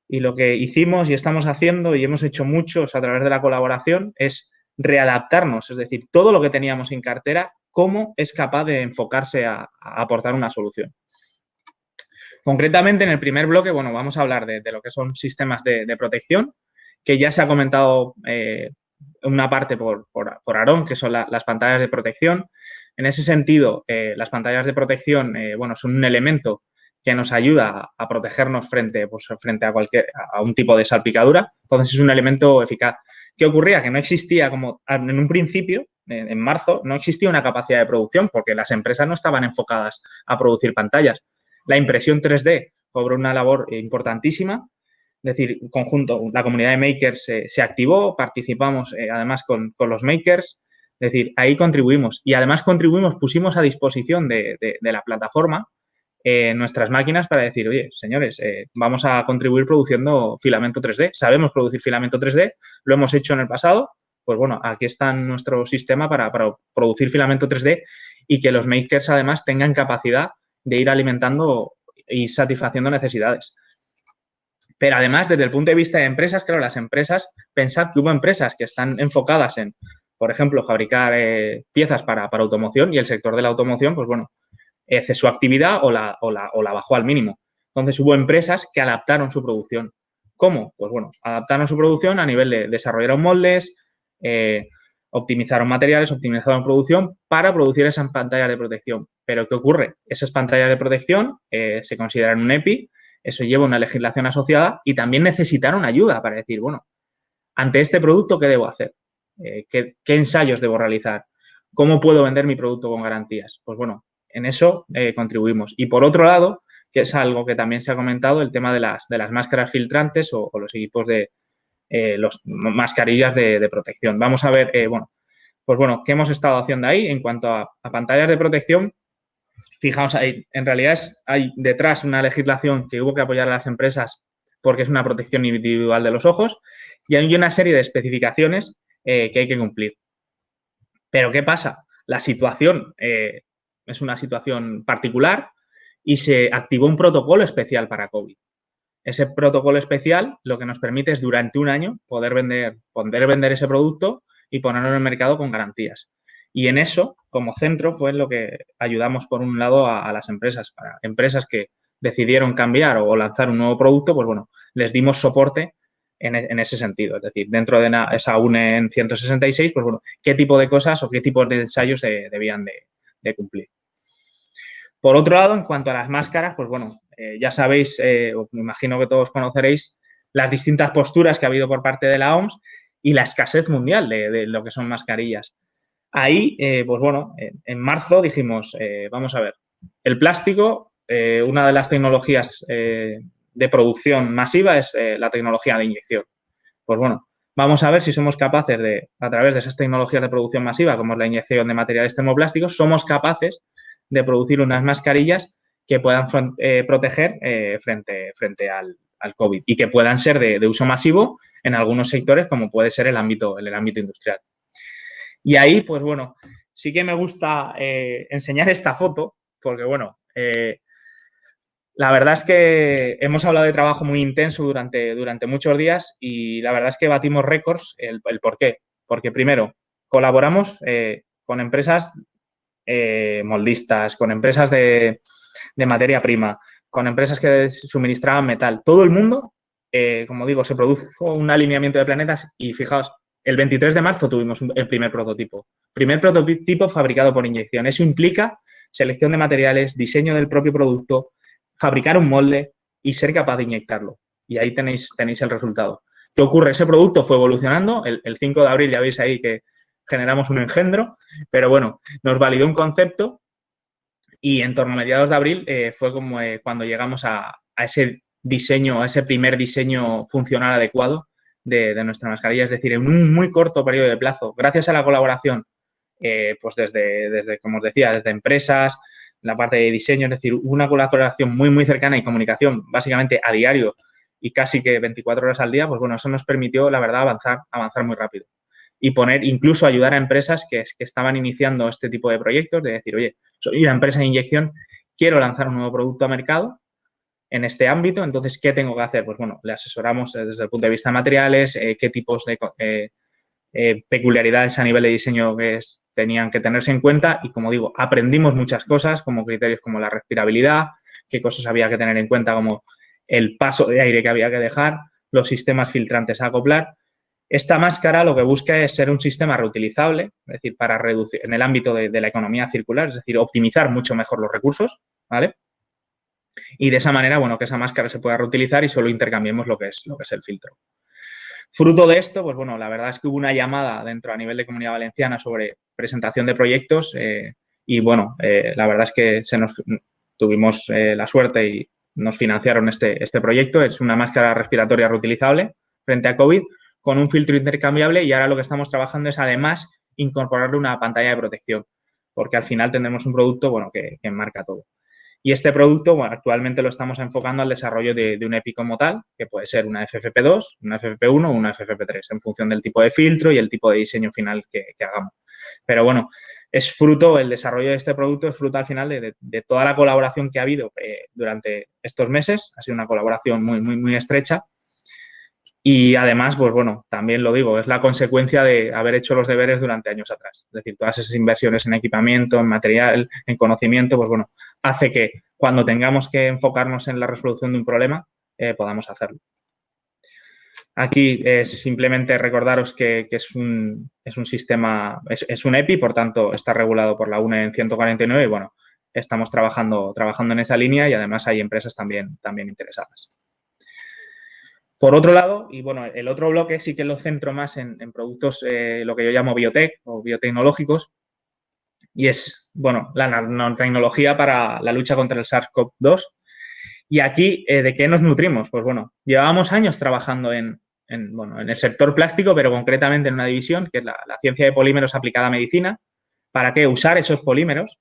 y lo que hicimos y estamos haciendo y hemos hecho muchos a través de la colaboración es readaptarnos, es decir, todo lo que teníamos en cartera, cómo es capaz de enfocarse a aportar una solución. Concretamente, en el primer bloque, bueno, vamos a hablar de lo que son sistemas de protección, que ya se ha comentado una parte por Aarón, que son las pantallas de protección. En ese sentido, las pantallas de protección, bueno, son un elemento que nos ayuda a protegernos frente a un tipo de salpicadura. Entonces, es un elemento eficaz. ¿Qué ocurría? Que no existía, como en un principio, en marzo, no existía una capacidad de producción porque las empresas no estaban enfocadas a producir pantallas. La impresión 3D cobró una labor importantísima. Es decir, en conjunto, la comunidad de makers se activó, participamos además con los makers. Es decir, ahí contribuimos. Y además contribuimos, pusimos a disposición de la plataforma nuestras máquinas para decir, oye, señores, vamos a contribuir produciendo filamento 3D. Sabemos producir filamento 3D, lo hemos hecho en el pasado. Pues bueno, aquí está nuestro sistema para producir filamento 3D y que los makers además tengan capacidad de ir alimentando y satisfaciendo necesidades. Pero además, desde el punto de vista de empresas, claro, las empresas, pensad que hubo empresas que están enfocadas en, por ejemplo, fabricar piezas para automoción y el sector de la automoción, pues bueno, cesó su actividad o la bajó al mínimo. Entonces, hubo empresas que adaptaron su producción. ¿Cómo? Pues bueno, adaptaron su producción a nivel de desarrollaron moldes, optimizaron materiales, optimizaron producción para producir esas pantallas de protección. Pero, ¿qué ocurre? Esas pantallas de protección se consideran un EPI, eso lleva una legislación asociada y también necesitaron ayuda para decir, bueno, ante este producto, ¿qué debo hacer? ¿Qué ensayos debo realizar? ¿Cómo puedo vender mi producto con garantías? Pues bueno, en eso contribuimos. Y por otro lado, que es algo que también se ha comentado, el tema de las máscaras filtrantes o los equipos de las mascarillas de protección. Vamos a ver, pues bueno, ¿qué hemos estado haciendo ahí? En cuanto a pantallas de protección, fijaos, en realidad hay detrás una legislación que hubo que apoyar a las empresas porque es una protección individual de los ojos y hay una serie de especificaciones que hay que cumplir. Pero, ¿qué pasa? La situación es una situación particular y se activó un protocolo especial para COVID. Ese protocolo especial lo que nos permite es durante un año poder vender ese producto y ponerlo en el mercado con garantías. Y en eso, como centro, fue en lo que ayudamos, por un lado, a las empresas. Para empresas que decidieron cambiar o lanzar un nuevo producto, pues bueno, les dimos soporte en ese sentido. Es decir, dentro de esa UNE 166, pues bueno, qué tipo de cosas o qué tipos de ensayos debían de cumplir. Por otro lado, en cuanto a las máscaras, pues bueno, ya sabéis, me imagino que todos conoceréis las distintas posturas que ha habido por parte de la OMS y la escasez mundial de lo que son mascarillas. Ahí, pues bueno, en marzo dijimos, vamos a ver, el plástico, una de las tecnologías de producción masiva es la tecnología de inyección. Pues bueno, vamos a ver si somos capaces de, a través de esas tecnologías de producción masiva, como es la inyección de materiales termoplásticos, somos capaces de producir unas mascarillas que puedan proteger frente al COVID y que puedan ser de uso masivo en algunos sectores, como puede ser el ámbito industrial. Y ahí, pues bueno, sí que me gusta enseñar esta foto porque, bueno, la verdad es que hemos hablado de trabajo muy intenso durante muchos días y la verdad es que batimos récords. ¿El por qué? Porque, primero, colaboramos con empresas moldistas, con empresas de materia prima, con empresas que suministraban metal. Todo el mundo, como digo, se produjo un alineamiento de planetas y, fijaos, el 23 de marzo tuvimos el primer prototipo. Primer prototipo fabricado por inyección. Eso implica selección de materiales, diseño del propio producto, fabricar un molde y ser capaz de inyectarlo. Y ahí tenéis el resultado. ¿Qué ocurre? Ese producto fue evolucionando. El 5 de abril ya veis ahí que generamos un engendro, pero bueno, nos validó un concepto y en torno a mediados de abril fue como cuando llegamos a ese diseño, a ese primer diseño funcional adecuado de nuestra mascarilla, es decir, en un muy corto periodo de plazo, gracias a la colaboración, pues desde, como os decía, desde empresas, la parte de diseño, es decir, una colaboración muy, muy cercana y comunicación básicamente a diario y casi que 24 horas al día, pues bueno, eso nos permitió, la verdad, avanzar muy rápido. Y incluso ayudar a empresas que estaban iniciando este tipo de proyectos, de decir, oye, soy una empresa de inyección quiero lanzar un nuevo producto a mercado en este ámbito, entonces, ¿qué tengo que hacer? Pues bueno, le asesoramos desde el punto de vista de materiales, qué tipos de peculiaridades a nivel de diseño tenían que tenerse en cuenta y, como digo, aprendimos muchas cosas como criterios como la respirabilidad, qué cosas había que tener en cuenta como el paso de aire que había que dejar, los sistemas filtrantes a acoplar. Esta máscara lo que busca es ser un sistema reutilizable, es decir, para reducir en el ámbito de la economía circular, es decir, optimizar mucho mejor los recursos, ¿vale? Y de esa manera, bueno, que esa máscara se pueda reutilizar y solo intercambiemos lo que es el filtro. Fruto de esto, pues bueno, la verdad es que hubo una llamada dentro a nivel de Comunidad Valenciana sobre presentación de proyectos y bueno, la verdad es que tuvimos la suerte y nos financiaron este proyecto. Es una máscara respiratoria reutilizable frente a COVID con un filtro intercambiable y ahora lo que estamos trabajando es además incorporarle una pantalla de protección, porque al final tendremos un producto, bueno, que enmarca todo. Y este producto, bueno, actualmente lo estamos enfocando al desarrollo de un EPI como tal, que puede ser una FFP2, una FFP1 o una FFP3, en función del tipo de filtro y el tipo de diseño final que hagamos. Pero bueno, el desarrollo de este producto es fruto al final de toda la colaboración que ha habido durante estos meses. Ha sido una colaboración muy, muy, muy estrecha. Y además, pues bueno, también lo digo, es la consecuencia de haber hecho los deberes durante años atrás. Es decir, todas esas inversiones en equipamiento, en material, en conocimiento, pues bueno, hace que cuando tengamos que enfocarnos en la resolución de un problema, podamos hacerlo. Aquí es simplemente recordaros que es un sistema, es un EPI, por tanto, está regulado por la UNE en 149 y bueno, estamos trabajando en esa línea y además hay empresas también interesadas. Por otro lado, y bueno, el otro bloque sí que lo centro más en productos, lo que yo llamo biotech o biotecnológicos, y es, bueno, la nanotecnología para la lucha contra el SARS-CoV-2. Y aquí, ¿de qué nos nutrimos? Pues bueno, llevábamos años trabajando en el sector plástico, pero concretamente en una división que es la ciencia de polímeros aplicada a medicina. ¿Para qué? Usar esos polímeros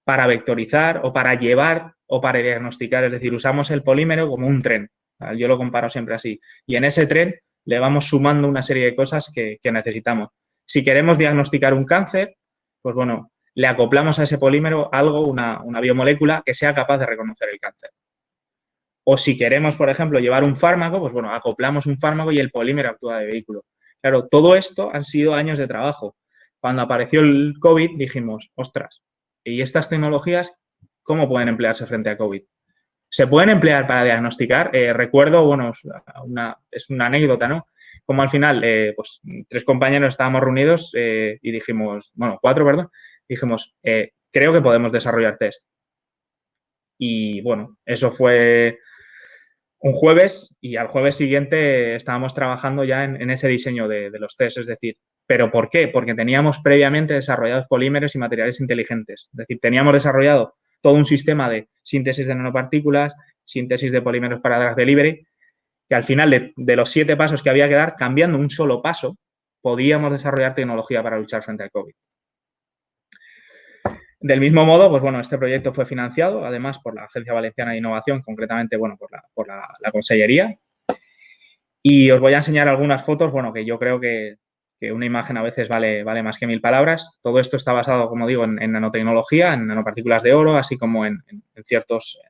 para vectorizar o para llevar o para diagnosticar. Es decir, usamos el polímero como un tren. Yo lo comparo siempre así. Y en ese tren le vamos sumando una serie de cosas que necesitamos. Si queremos diagnosticar un cáncer, pues bueno, le acoplamos a ese polímero algo, una biomolécula que sea capaz de reconocer el cáncer. O si queremos, por ejemplo, llevar un fármaco, pues bueno, acoplamos un fármaco y el polímero actúa de vehículo. Claro, todo esto han sido años de trabajo. Cuando apareció el COVID dijimos, ostras, ¿y estas tecnologías cómo pueden emplearse frente a COVID? ¿Se pueden emplear para diagnosticar? Recuerdo, bueno, es una anécdota, ¿no? Como al final, pues 3 compañeros estábamos reunidos y dijimos, bueno, 4, perdón, dijimos, creo que podemos desarrollar test. Y bueno, eso fue un jueves y al jueves siguiente estábamos trabajando ya en ese diseño de los test, es decir, ¿pero por qué? Porque teníamos previamente desarrollados polímeros y materiales inteligentes, es decir, teníamos desarrollado todo un sistema de síntesis de nanopartículas, síntesis de polímeros para drug delivery, que al final de los 7 pasos que había que dar, cambiando un solo paso, podíamos desarrollar tecnología para luchar frente al COVID. Del mismo modo, pues bueno, este proyecto fue financiado, además, por la Agencia Valenciana de Innovación, concretamente, bueno, por la Consellería. Y os voy a enseñar algunas fotos, bueno, que yo creo que una imagen a veces vale más que 1000 palabras. Todo esto está basado, como digo, en nanotecnología, en nanopartículas de oro, así como en ciertos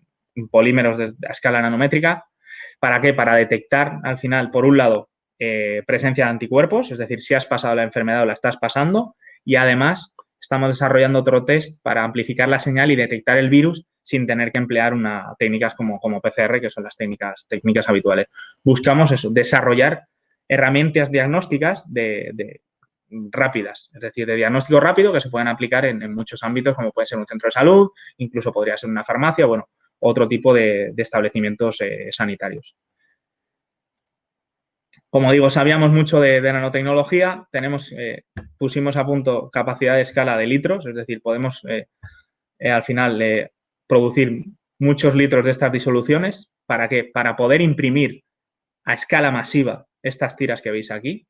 polímeros a escala nanométrica. ¿Para qué? Para detectar, al final, por un lado, presencia de anticuerpos, es decir, si has pasado la enfermedad o la estás pasando, y además estamos desarrollando otro test para amplificar la señal y detectar el virus sin tener que emplear técnicas como PCR, que son las técnicas habituales. Buscamos eso, desarrollar herramientas diagnósticas rápidas, es decir, de diagnóstico rápido que se pueden aplicar en muchos ámbitos, como puede ser un centro de salud, incluso podría ser una farmacia, bueno, otro tipo de establecimientos sanitarios. Como digo, sabíamos mucho de nanotecnología, pusimos a punto capacidad de escala de litros, es decir, podemos al final producir muchos litros de estas disoluciones. ¿Para qué? Para poder imprimir a escala masiva estas tiras que veis aquí,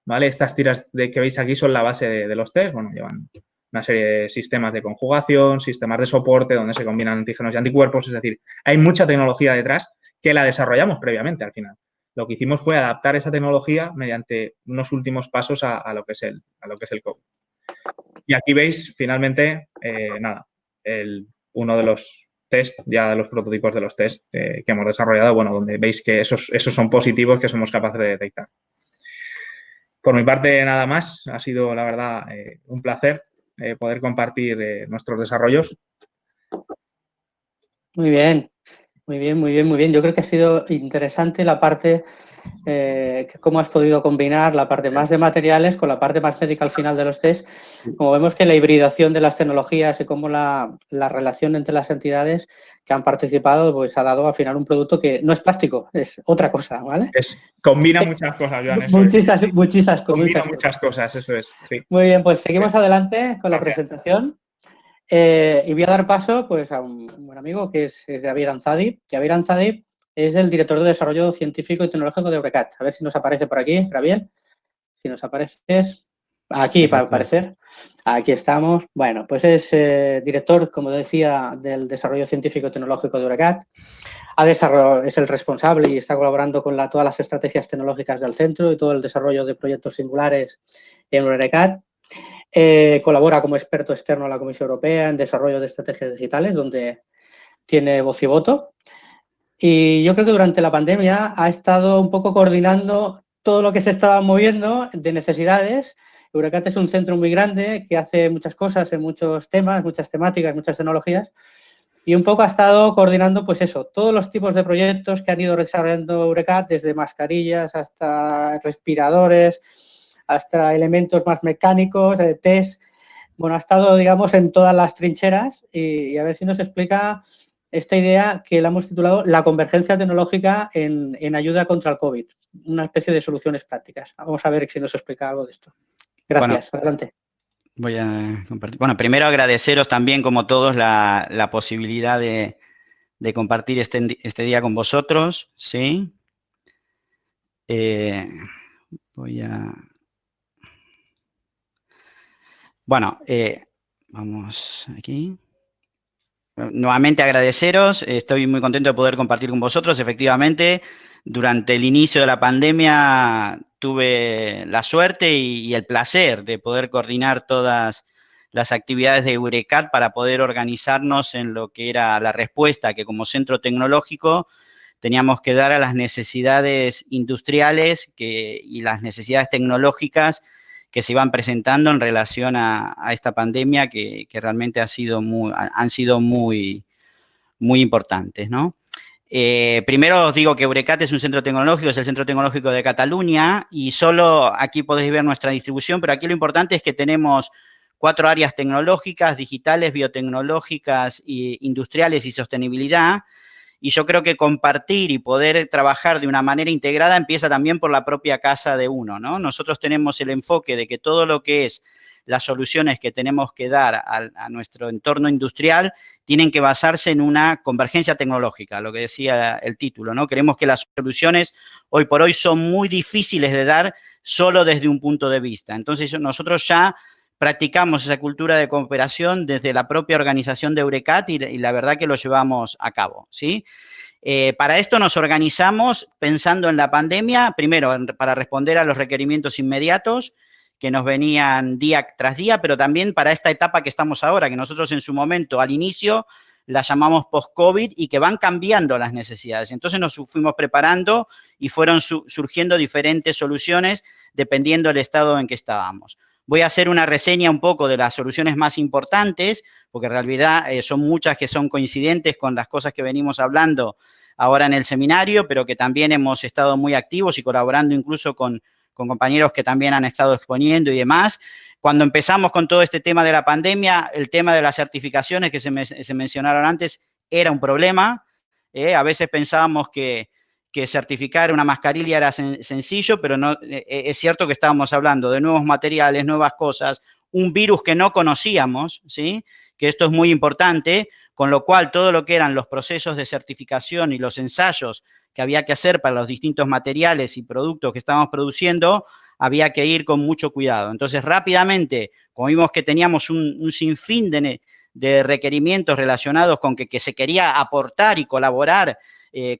¿vale? Estas tiras que veis aquí son la base de los test, bueno, llevan una serie de sistemas de conjugación, sistemas de soporte donde se combinan antígenos y anticuerpos, es decir, hay mucha tecnología detrás que la desarrollamos previamente al final. Lo que hicimos fue adaptar esa tecnología mediante unos últimos pasos a lo que es el COVID. Y aquí veis, finalmente, uno de los test, ya los prototipos de los test que hemos desarrollado, bueno, donde veis que esos son positivos, que somos capaces de detectar. Por mi parte, nada más. Ha sido, la verdad, un placer poder compartir nuestros desarrollos. Muy bien, muy bien, muy bien, muy bien. Yo creo que ha sido interesante la parte, cómo has podido combinar la parte más de materiales con la parte más médica al final de los test. Como vemos que la hibridación de las tecnologías y cómo la relación entre las entidades que han participado pues ha dado al final un producto que no es plástico, es otra cosa, ¿vale? Combina muchas cosas, Joan, eso muchas cosas, eso es, sí. Muy bien, pues seguimos adelante con la presentación. Y voy a dar paso pues, a un buen amigo que es Javier Anzadi. Javier Anzadi es el director de desarrollo científico y tecnológico de Eurecat. A ver si nos aparece por aquí, Javier. Si nos apareces. Aquí, para aparecer. Aquí estamos. Bueno, pues es director, como decía, del desarrollo científico y tecnológico de Eurecat. Es el responsable y está colaborando con todas las estrategias tecnológicas del centro y todo el desarrollo de proyectos singulares en Eurecat. Colabora como experto externo a la Comisión Europea en desarrollo de estrategias digitales, donde tiene voz y voto. Y yo creo que durante la pandemia ha estado un poco coordinando todo lo que se estaba moviendo de necesidades. Eurecat es un centro muy grande que hace muchas cosas en muchos temas, muchas temáticas, muchas tecnologías. Y un poco ha estado coordinando, pues eso, todos los tipos de proyectos que han ido desarrollando Eurecat, desde mascarillas hasta respiradores, hasta elementos más mecánicos, test. Bueno, ha estado, digamos, en todas las trincheras y a ver si nos explica esta idea que la hemos titulado La convergencia tecnológica en ayuda contra el COVID, una especie de soluciones prácticas. Vamos a ver si nos explica algo de esto. Gracias, bueno, adelante. Voy a compartir. Bueno, primero agradeceros también, como todos, la posibilidad de compartir este día con vosotros, ¿sí? Voy a... Bueno, vamos aquí. Nuevamente agradeceros, estoy muy contento de poder compartir con vosotros. Efectivamente, durante el inicio de la pandemia tuve la suerte y el placer de poder coordinar todas las actividades de Eurecat para poder organizarnos en lo que era la respuesta que como centro tecnológico teníamos que dar a las necesidades industriales y las necesidades tecnológicas que se iban presentando en relación a esta pandemia que realmente han sido muy importantes, ¿no? Primero os digo que Eurecat es un centro tecnológico, es el centro tecnológico de Cataluña y solo aquí podéis ver nuestra distribución, pero aquí lo importante es que tenemos 4 áreas tecnológicas, digitales, biotecnológicas, industriales y sostenibilidad. Y yo creo que compartir y poder trabajar de una manera integrada empieza también por la propia casa de uno, ¿no? Nosotros tenemos el enfoque de que todo lo que es las soluciones que tenemos que dar a nuestro entorno industrial tienen que basarse en una convergencia tecnológica, lo que decía el título, ¿no? Creemos que las soluciones hoy por hoy son muy difíciles de dar solo desde un punto de vista. Entonces, nosotros ya practicamos esa cultura de cooperación desde la propia organización de Eurecat y la verdad que lo llevamos a cabo, ¿sí? Para esto nos organizamos pensando en la pandemia, primero para responder a los requerimientos inmediatos que nos venían día tras día, pero también para esta etapa que estamos ahora, que nosotros en su momento, al inicio, la llamamos post-COVID y que van cambiando las necesidades. Entonces nos fuimos preparando y fueron surgiendo diferentes soluciones dependiendo del estado en que estábamos. Voy a hacer una reseña un poco de las soluciones más importantes, porque en realidad son muchas que son coincidentes con las cosas que venimos hablando ahora en el seminario, pero que también hemos estado muy activos y colaborando incluso con compañeros que también han estado exponiendo y demás. Cuando empezamos con todo este tema de la pandemia, el tema de las certificaciones que se mencionaron antes era un problema. A veces pensábamos que certificar una mascarilla era sencillo, pero no, es cierto que estábamos hablando de nuevos materiales, nuevas cosas, un virus que no conocíamos, ¿sí? Que esto es muy importante, con lo cual todo lo que eran los procesos de certificación y los ensayos que había que hacer para los distintos materiales y productos que estábamos produciendo, había que ir con mucho cuidado. Entonces, rápidamente, como vimos que teníamos un sinfín de requerimientos relacionados con que se quería aportar y colaborar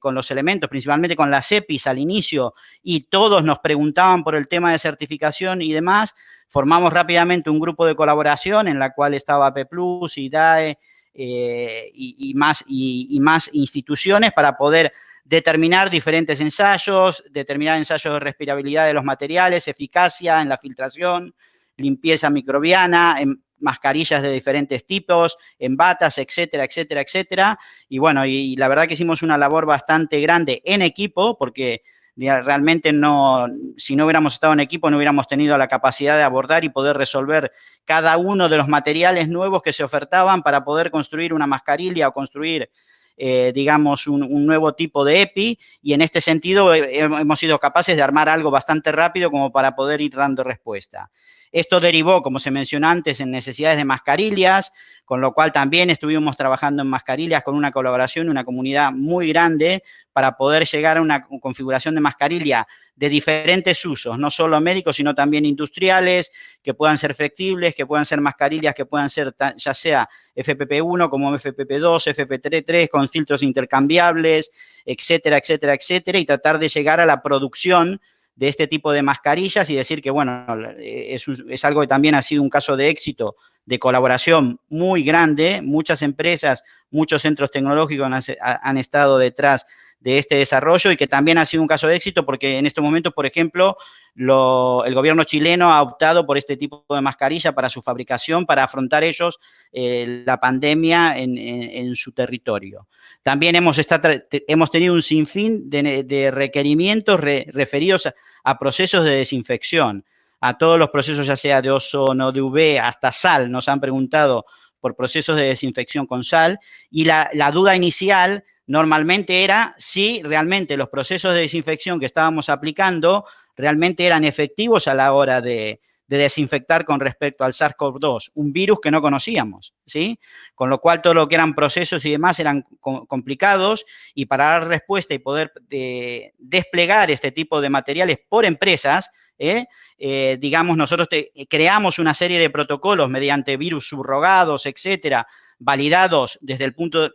con los elementos, principalmente con las EPIs al inicio, y todos nos preguntaban por el tema de certificación y demás, formamos rápidamente un grupo de colaboración en la cual estaba APPLUS, IDAE, y más instituciones para poder determinar diferentes ensayos, determinar ensayos de respirabilidad de los materiales, eficacia en la filtración, limpieza microbiana, en mascarillas de diferentes tipos, en batas, etcétera, etcétera, etcétera. Y bueno, y la verdad que hicimos una labor bastante grande en equipo, porque realmente si no hubiéramos estado en equipo, no hubiéramos tenido la capacidad de abordar y poder resolver cada uno de los materiales nuevos que se ofertaban para poder construir una mascarilla o construir, digamos, un nuevo tipo de EPI, y en este sentido hemos sido capaces de armar algo bastante rápido como para poder ir dando respuesta. Esto derivó, como se mencionó antes, en necesidades de mascarillas, con lo cual también estuvimos trabajando en mascarillas con una colaboración, una comunidad muy grande para poder llegar a una configuración de mascarilla de diferentes usos, no solo médicos, sino también industriales, que puedan ser flexibles, que puedan ser mascarillas, que puedan ser ya sea FPP1 como FPP2, FPP3, con filtros intercambiables, etcétera, etcétera, etcétera, y tratar de llegar a la producción de este tipo de mascarillas y decir que, bueno, es algo que también ha sido un caso de éxito, de colaboración muy grande. Muchas empresas, muchos centros tecnológicos han estado detrás de este desarrollo, y que también ha sido un caso de éxito porque en estos momentos, por ejemplo, el gobierno chileno ha optado por este tipo de mascarilla para su fabricación, para afrontar ellos la pandemia en su territorio. También hemos tenido un sinfín de requerimientos referidos a procesos de desinfección, a todos los procesos, ya sea de ozono, de UV, hasta sal. Nos han preguntado por procesos de desinfección con sal, y la duda inicial normalmente era si realmente los procesos de desinfección que estábamos aplicando realmente eran efectivos a la hora de desinfectar con respecto al SARS-CoV-2, un virus que no conocíamos, ¿sí? Con lo cual todo lo que eran procesos y demás eran complicados, y para dar respuesta y poder desplegar este tipo de materiales por empresas, digamos, nosotros creamos una serie de protocolos mediante virus subrogados, etcétera, validados desde el punto,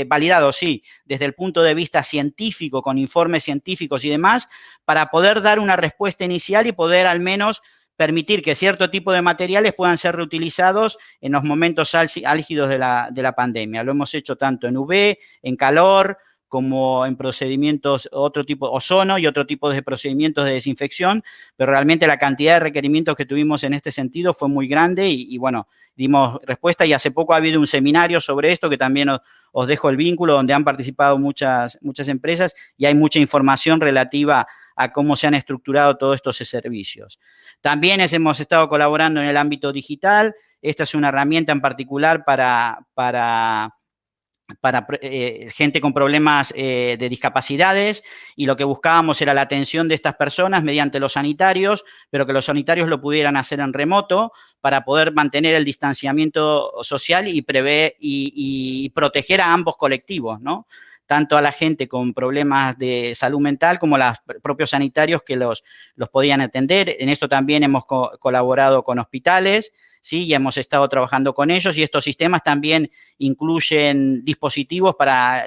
validados sí, desde el punto de vista científico, con informes científicos y demás, para poder dar una respuesta inicial y poder al menos permitir que cierto tipo de materiales puedan ser reutilizados en los momentos álgidos de la pandemia. Lo hemos hecho tanto en UV, en calor, como en procedimientos, otro tipo, ozono y otro tipo de procedimientos de desinfección, pero realmente la cantidad de requerimientos que tuvimos en este sentido fue muy grande, y bueno, dimos respuesta, y hace poco ha habido un seminario sobre esto, que también os dejo el vínculo, donde han participado muchas empresas, y hay mucha información relativa a cómo se han estructurado todos estos servicios. También hemos estado colaborando en el ámbito digital. Esta es una herramienta en particular para gente con problemas de discapacidades, y lo que buscábamos era la atención de estas personas mediante los sanitarios, pero que los sanitarios lo pudieran hacer en remoto para poder mantener el distanciamiento social y prever y proteger a ambos colectivos, ¿no? Tanto a la gente con problemas de salud mental como a los propios sanitarios que los podían atender. En esto también hemos colaborado con hospitales, ¿sí? Y hemos estado trabajando con ellos, y estos sistemas también incluyen dispositivos para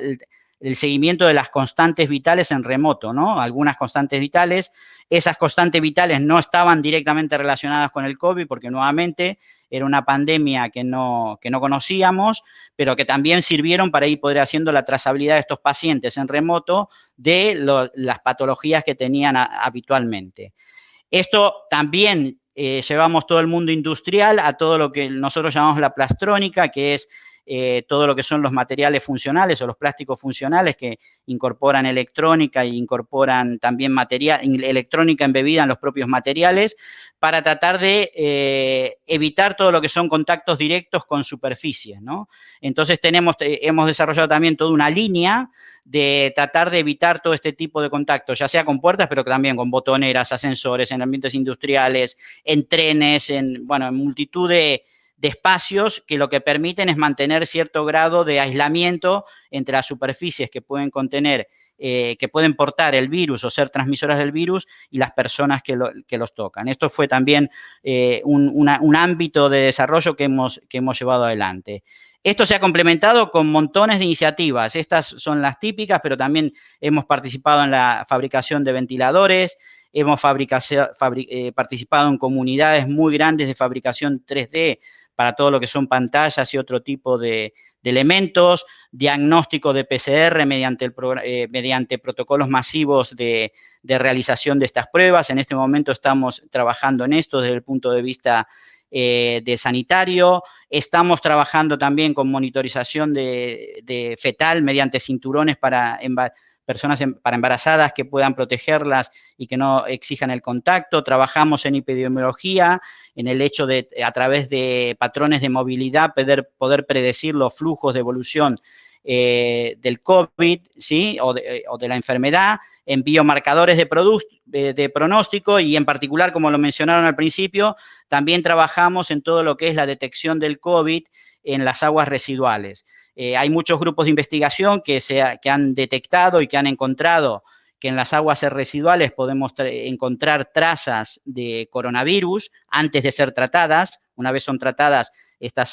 el seguimiento de las constantes vitales en remoto, ¿no? Algunas constantes vitales. Esas constantes vitales no estaban directamente relacionadas con el COVID, porque nuevamente era una pandemia que no conocíamos, pero que también sirvieron para ir poder haciendo la trazabilidad de estos pacientes en remoto de las patologías que tenían habitualmente. Esto también llevamos todo el mundo industrial a todo lo que nosotros llamamos la plastrónica, que es todo lo que son los materiales funcionales o los plásticos funcionales, que incorporan electrónica e incorporan también electrónica embebida en los propios materiales, para tratar de evitar todo lo que son contactos directos con superficies, ¿no? Entonces hemos desarrollado también toda una línea de tratar de evitar todo este tipo de contactos, ya sea con puertas, pero también con botoneras, ascensores, en ambientes industriales, en trenes, en multitud de espacios, que lo que permiten es mantener cierto grado de aislamiento entre las superficies que pueden contener, que pueden portar el virus o ser transmisoras del virus, y las personas que los tocan. Esto fue también un ámbito de desarrollo que hemos llevado adelante. Esto se ha complementado con montones de iniciativas. Estas son las típicas, pero también hemos participado en la fabricación de ventiladores, hemos participado en comunidades muy grandes de fabricación 3D para todo lo que son pantallas y otro tipo de elementos, diagnóstico de PCR mediante protocolos masivos de realización de estas pruebas. En este momento estamos trabajando en esto desde el punto de vista de sanitario. Estamos trabajando también con monitorización de fetal mediante cinturones para personas para embarazadas que puedan protegerlas y que no exijan el contacto. Trabajamos en epidemiología, en el hecho de, a través de patrones de movilidad, poder predecir los flujos de evolución del COVID, ¿sí? o de la enfermedad, en biomarcadores de pronóstico y en particular, como lo mencionaron al principio, también trabajamos en todo lo que es la detección del COVID en las aguas residuales. Hay muchos grupos de investigación que han detectado y que han encontrado que en las aguas residuales podemos encontrar trazas de coronavirus antes de ser tratadas. Una vez son tratadas, estas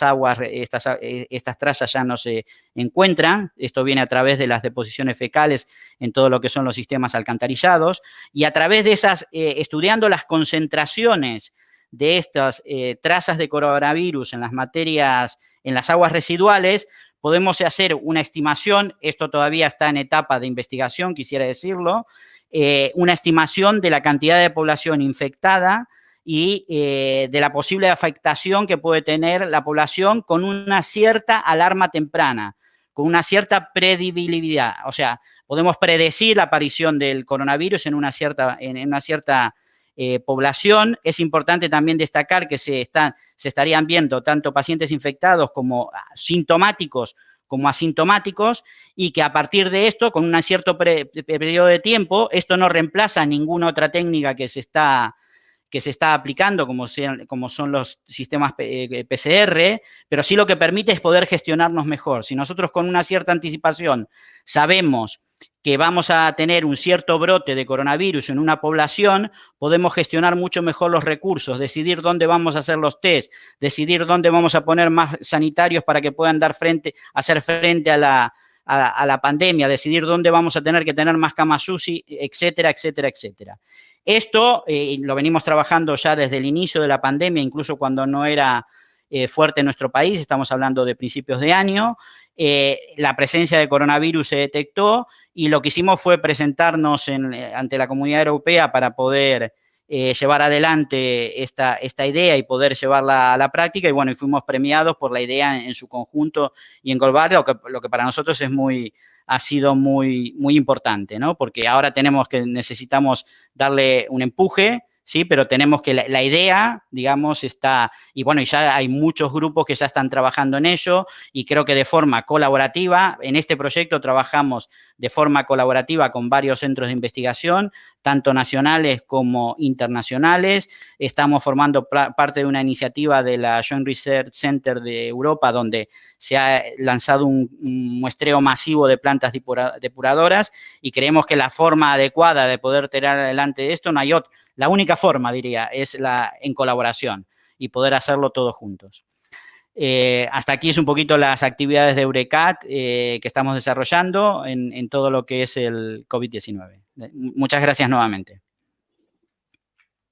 trazas ya no se encuentran. Esto viene a través de las deposiciones fecales en todo lo que son los sistemas alcantarillados. Y a través de esas, estudiando las concentraciones de estas trazas de coronavirus en las aguas residuales, podemos hacer una estimación, esto todavía está en etapa de investigación, quisiera decirlo, una estimación de la cantidad de población infectada y de la posible afectación que puede tener la población con una cierta alarma temprana, con una cierta predibilidad. O sea, podemos predecir la aparición del coronavirus en una cierta población. Es importante también destacar que se estarían viendo tanto pacientes infectados como sintomáticos como asintomáticos y que a partir de esto, con un cierto periodo de tiempo, esto no reemplaza ninguna otra técnica que se está aplicando, como son los sistemas PCR, pero sí lo que permite es poder gestionarnos mejor. Si nosotros con una cierta anticipación sabemos que vamos a tener un cierto brote de coronavirus en una población, podemos gestionar mucho mejor los recursos, decidir dónde vamos a hacer los test, decidir dónde vamos a poner más sanitarios para que puedan hacer frente a la pandemia, decidir dónde vamos a tener que tener más camas UCI, etcétera, etcétera, etcétera. Esto lo venimos trabajando ya desde el inicio de la pandemia, incluso cuando no era fuerte en nuestro país, estamos hablando de principios de año. La presencia de coronavirus se detectó y lo que hicimos fue presentarnos ante la Comunidad Europea para poder llevar adelante esta idea y poder llevarla a la práctica, y bueno, y fuimos premiados por la idea en su conjunto y en global, lo que para nosotros ha sido muy, muy importante, ¿no? Porque ahora necesitamos darle un empuje, sí, pero tenemos que la idea, digamos, está, y bueno, y ya hay muchos grupos que ya están trabajando en ello, y creo que de forma colaborativa, en este proyecto trabajamos de forma colaborativa con varios centros de investigación, tanto nacionales como internacionales. Estamos formando parte de una iniciativa de la Joint Research Center de Europa, donde se ha lanzado un muestreo masivo de plantas depuradoras, y creemos que la forma adecuada de poder tirar adelante esto no hay otra. La única forma, diría, es en colaboración y poder hacerlo todos juntos. Hasta aquí es un poquito las actividades de Eurecat que estamos desarrollando en todo lo que es el COVID-19. Muchas gracias nuevamente.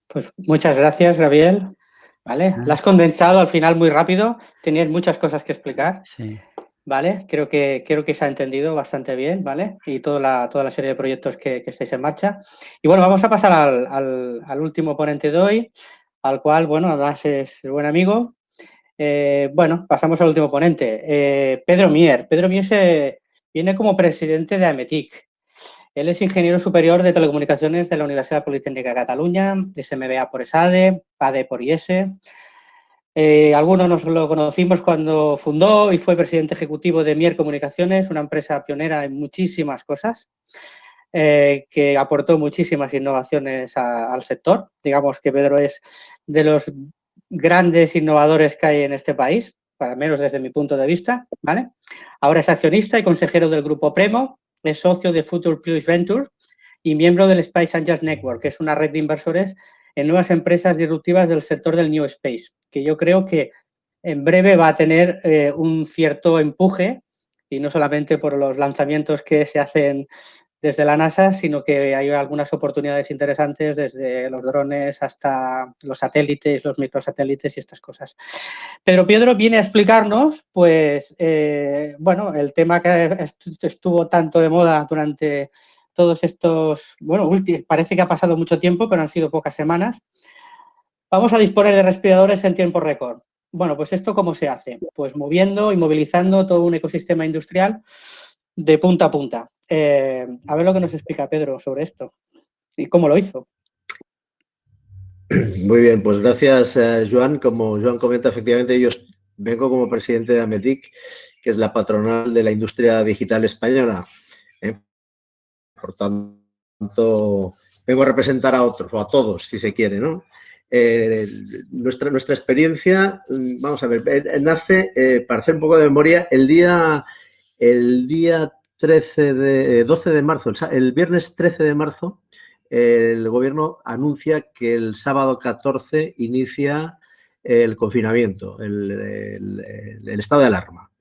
Pues muchas gracias, Gabriel. ¿Vale? Lo has condensado al final muy rápido. Tenías muchas cosas que explicar. Sí. ¿Vale? Creo que se ha entendido bastante bien, ¿vale? Y toda la serie de proyectos que estáis en marcha. Y bueno, vamos a pasar al último ponente de hoy, al cual, bueno, además es buen amigo. Bueno, pasamos al último ponente. Pedro Mier. Pedro Mier viene como presidente de AMETIC. Él es ingeniero superior de telecomunicaciones de la Universidad Politécnica de Cataluña, SMBA por ESADE, PADE por IESE. Algunos nos lo conocimos cuando fundó y fue presidente ejecutivo de Mier Comunicaciones, una empresa pionera en muchísimas cosas, que aportó muchísimas innovaciones al sector. Digamos que Pedro es de los grandes innovadores que hay en este país, al menos desde mi punto de vista, ¿vale? Ahora es accionista y consejero del Grupo Premo, es socio de Future Plus Venture y miembro del Space Angels Network, que es una red de inversores en nuevas empresas disruptivas del sector del New Space, que yo creo que en breve va a tener un cierto empuje, y no solamente por los lanzamientos que se hacen desde la NASA, sino que hay algunas oportunidades interesantes desde los drones hasta los satélites, los microsatélites y estas cosas. Pedro Piedro viene a explicarnos, pues, bueno, el tema que estuvo tanto de moda durante todos estos, bueno, parece que ha pasado mucho tiempo, pero han sido pocas semanas. Vamos a disponer de respiradores en tiempo récord. Bueno, pues ¿esto cómo se hace? Pues moviendo y movilizando todo un ecosistema industrial de punta a punta. A ver lo que nos explica Pedro sobre esto y cómo lo hizo. Muy bien, pues gracias, Joan. Como Joan comenta, efectivamente, yo vengo como presidente de AMETIC, que es la patronal de la industria digital española. Por tanto, vengo a representar a otros, o a todos, si se quiere, ¿no? Nuestra experiencia, vamos a ver, nace, para hacer un poco de memoria, el día 12 de marzo, el viernes 13 de marzo, el gobierno anuncia que el sábado 14 inicia el confinamiento, el estado de alarma.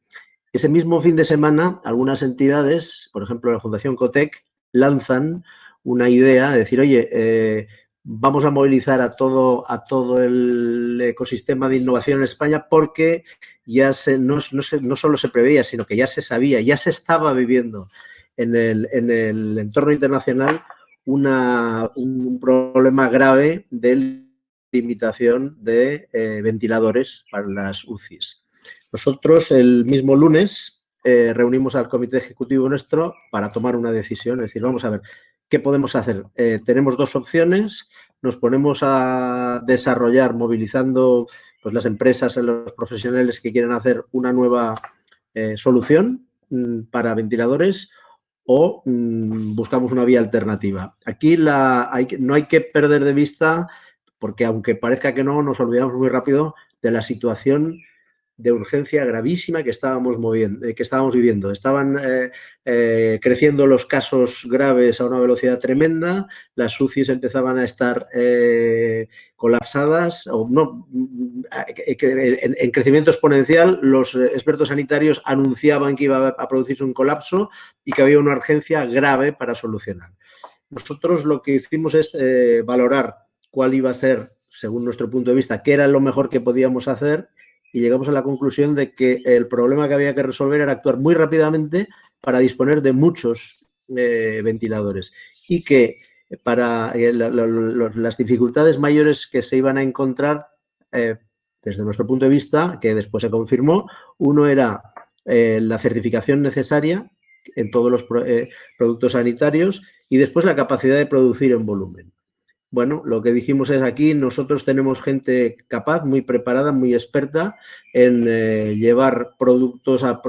Ese mismo fin de semana, algunas entidades, por ejemplo la Fundación Cotec, lanzan una idea de decir, oye, vamos a movilizar a todo el ecosistema de innovación en España porque ya no solo se preveía, sino que ya se sabía, ya se estaba viviendo en el entorno internacional un problema grave de limitación de ventiladores para las UCIs. Nosotros el mismo lunes reunimos al comité ejecutivo nuestro para tomar una decisión, es decir, vamos a ver, ¿qué podemos hacer? Tenemos dos opciones, nos ponemos a desarrollar movilizando pues, las empresas, los profesionales que quieren hacer una nueva solución para ventiladores o buscamos una vía alternativa. Aquí no hay que perder de vista, porque aunque parezca que no, nos olvidamos muy rápido de la situación de urgencia gravísima que estábamos viviendo. Estaban creciendo los casos graves a una velocidad tremenda, las UCIs empezaban a estar colapsadas, o no, en crecimiento exponencial. Los expertos sanitarios anunciaban que iba a producirse un colapso y que había una urgencia grave para solucionar. Nosotros lo que hicimos es valorar cuál iba a ser, según nuestro punto de vista, qué era lo mejor que podíamos hacer, y llegamos a la conclusión de que el problema que había que resolver era actuar muy rápidamente para disponer de muchos ventiladores y que para las dificultades mayores que se iban a encontrar, desde nuestro punto de vista, que después se confirmó, uno era la certificación necesaria en todos los productos sanitarios y después la capacidad de producir en volumen. Bueno, lo que dijimos es aquí nosotros tenemos gente capaz, muy preparada, muy experta en llevar productos, a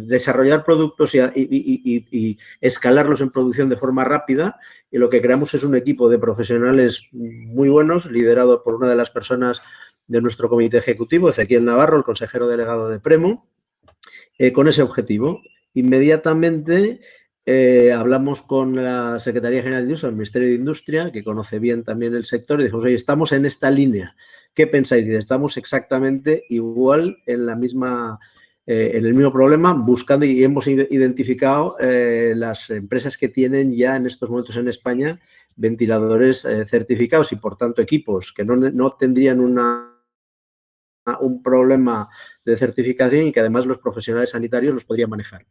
desarrollar productos y escalarlos en producción de forma rápida, y lo que creamos es un equipo de profesionales muy buenos, liderado por una de las personas de nuestro comité ejecutivo, Ezequiel Navarro, el consejero delegado de Premo, con ese objetivo. Inmediatamente hablamos con la Secretaría General de Industria, el Ministerio de Industria, que conoce bien también el sector, y dijimos, oye, estamos en esta línea, ¿qué pensáis? Y estamos exactamente igual en el mismo problema, buscando, y hemos identificado las empresas que tienen ya en estos momentos en España ventiladores certificados y, por tanto, equipos que no tendrían un problema de certificación y que además los profesionales sanitarios los podrían manejar.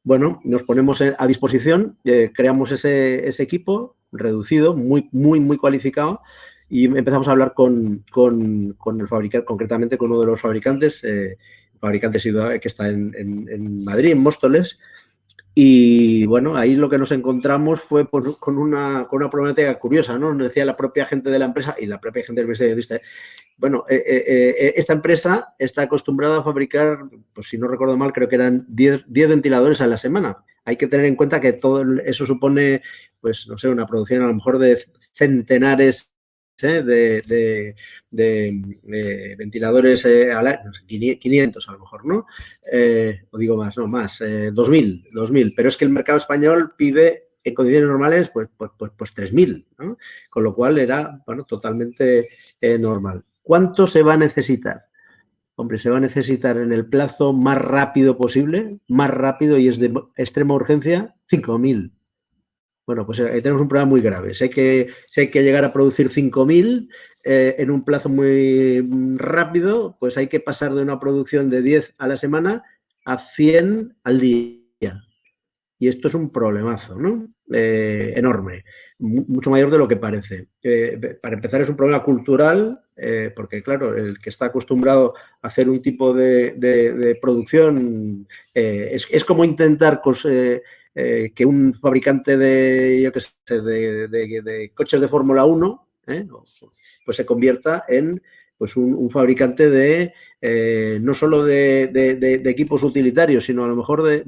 Bueno, nos ponemos a disposición, creamos ese equipo reducido, muy cualificado, y empezamos a hablar con el fabricante, concretamente con uno de los fabricantes, que está en Madrid, en Móstoles. Y bueno, ahí lo que nos encontramos fue con una problemática curiosa, ¿no? Nos decía la propia gente de la empresa y la propia gente del Ministerio de Industria. Bueno, esta empresa está acostumbrada a fabricar, pues si no recuerdo mal, creo que eran 10 ventiladores a la semana. Hay que tener en cuenta que todo eso supone, pues no sé, una producción a lo mejor de centenares de ventiladores al año, 500 a lo mejor, ¿no? O digo más, no, más, 2.000, pero es que el mercado español pide en condiciones normales pues 3.000, ¿no? Con lo cual era, bueno, totalmente normal. ¿Cuánto se va a necesitar? Hombre, se va a necesitar en el plazo más rápido posible, más rápido y es de extrema urgencia, 5.000. Bueno, pues ahí tenemos un problema muy grave. Si hay que llegar a producir 5.000 en un plazo muy rápido, pues hay que pasar de una producción de 10 a la semana a 100 al día. Y esto es un problemazo, ¿no? Enorme, mucho mayor de lo que parece. Para empezar, es un problema cultural, porque, claro, el que está acostumbrado a hacer un tipo de producción es como intentar que un fabricante de coches de Fórmula 1 pues se convierta en pues un fabricante de no solo de equipos utilitarios, sino a lo mejor de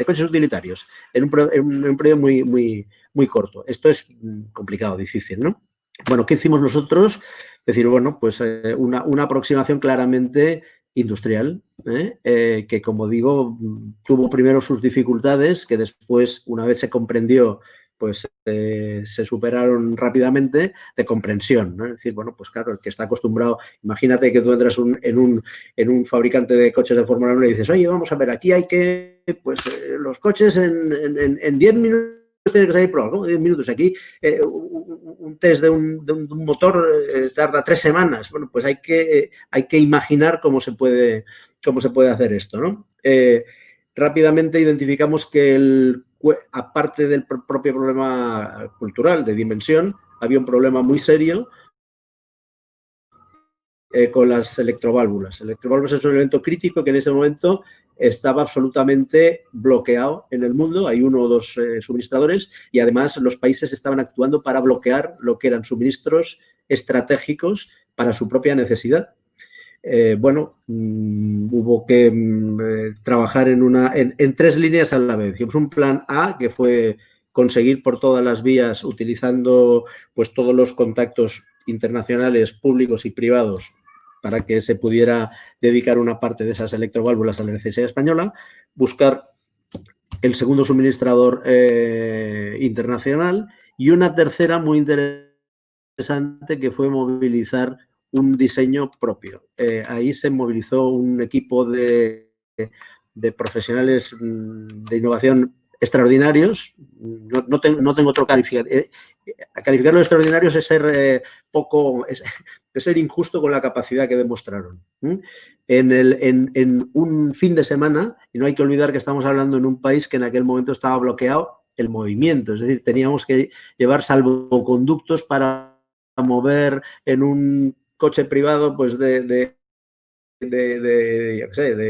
coches utilitarios en un periodo muy corto. Esto es complicado, difícil, ¿no? Bueno, ¿qué hicimos nosotros? Decir, bueno, pues una aproximación claramente industrial, que, como digo, tuvo primero sus dificultades, que después, una vez se comprendió, pues se superaron rápidamente, de comprensión, ¿no? Es decir, bueno, pues claro, el que está acostumbrado, imagínate que tú entras en un fabricante de coches de Fórmula 1 y dices, oye, vamos a ver, aquí hay que, pues los coches en 10 minutos tienen que salir probados, ¿no? 10 minutos. Aquí un test de un motor tarda 3 semanas. Bueno, pues hay que imaginar cómo se puede hacer esto, ¿no? Rápidamente identificamos que aparte del propio problema cultural de dimensión, había un problema muy serio con las electroválvulas. Electroválvulas es un elemento crítico que en ese momento estaba absolutamente bloqueado en el mundo. Hay 1 o 2 suministradores y además los países estaban actuando para bloquear lo que eran suministros estratégicos para su propia necesidad. Hubo que trabajar en 3 líneas a la vez. Hicimos un plan A, que fue conseguir por todas las vías, utilizando pues todos los contactos internacionales, públicos y privados, para que se pudiera dedicar una parte de esas electroválvulas a la necesidad española, buscar el segundo suministrador internacional y una tercera muy interesante, que fue movilizar un diseño propio. Ahí se movilizó un equipo de profesionales de innovación extraordinarios. No tengo otro calificativo. Calificarlo de extraordinarios es ser es ser injusto con la capacidad que demostraron. En un fin de semana, y no hay que olvidar que estamos hablando en un país que en aquel momento estaba bloqueado el movimiento, es decir, teníamos que llevar salvoconductos para mover en un coche privado pues de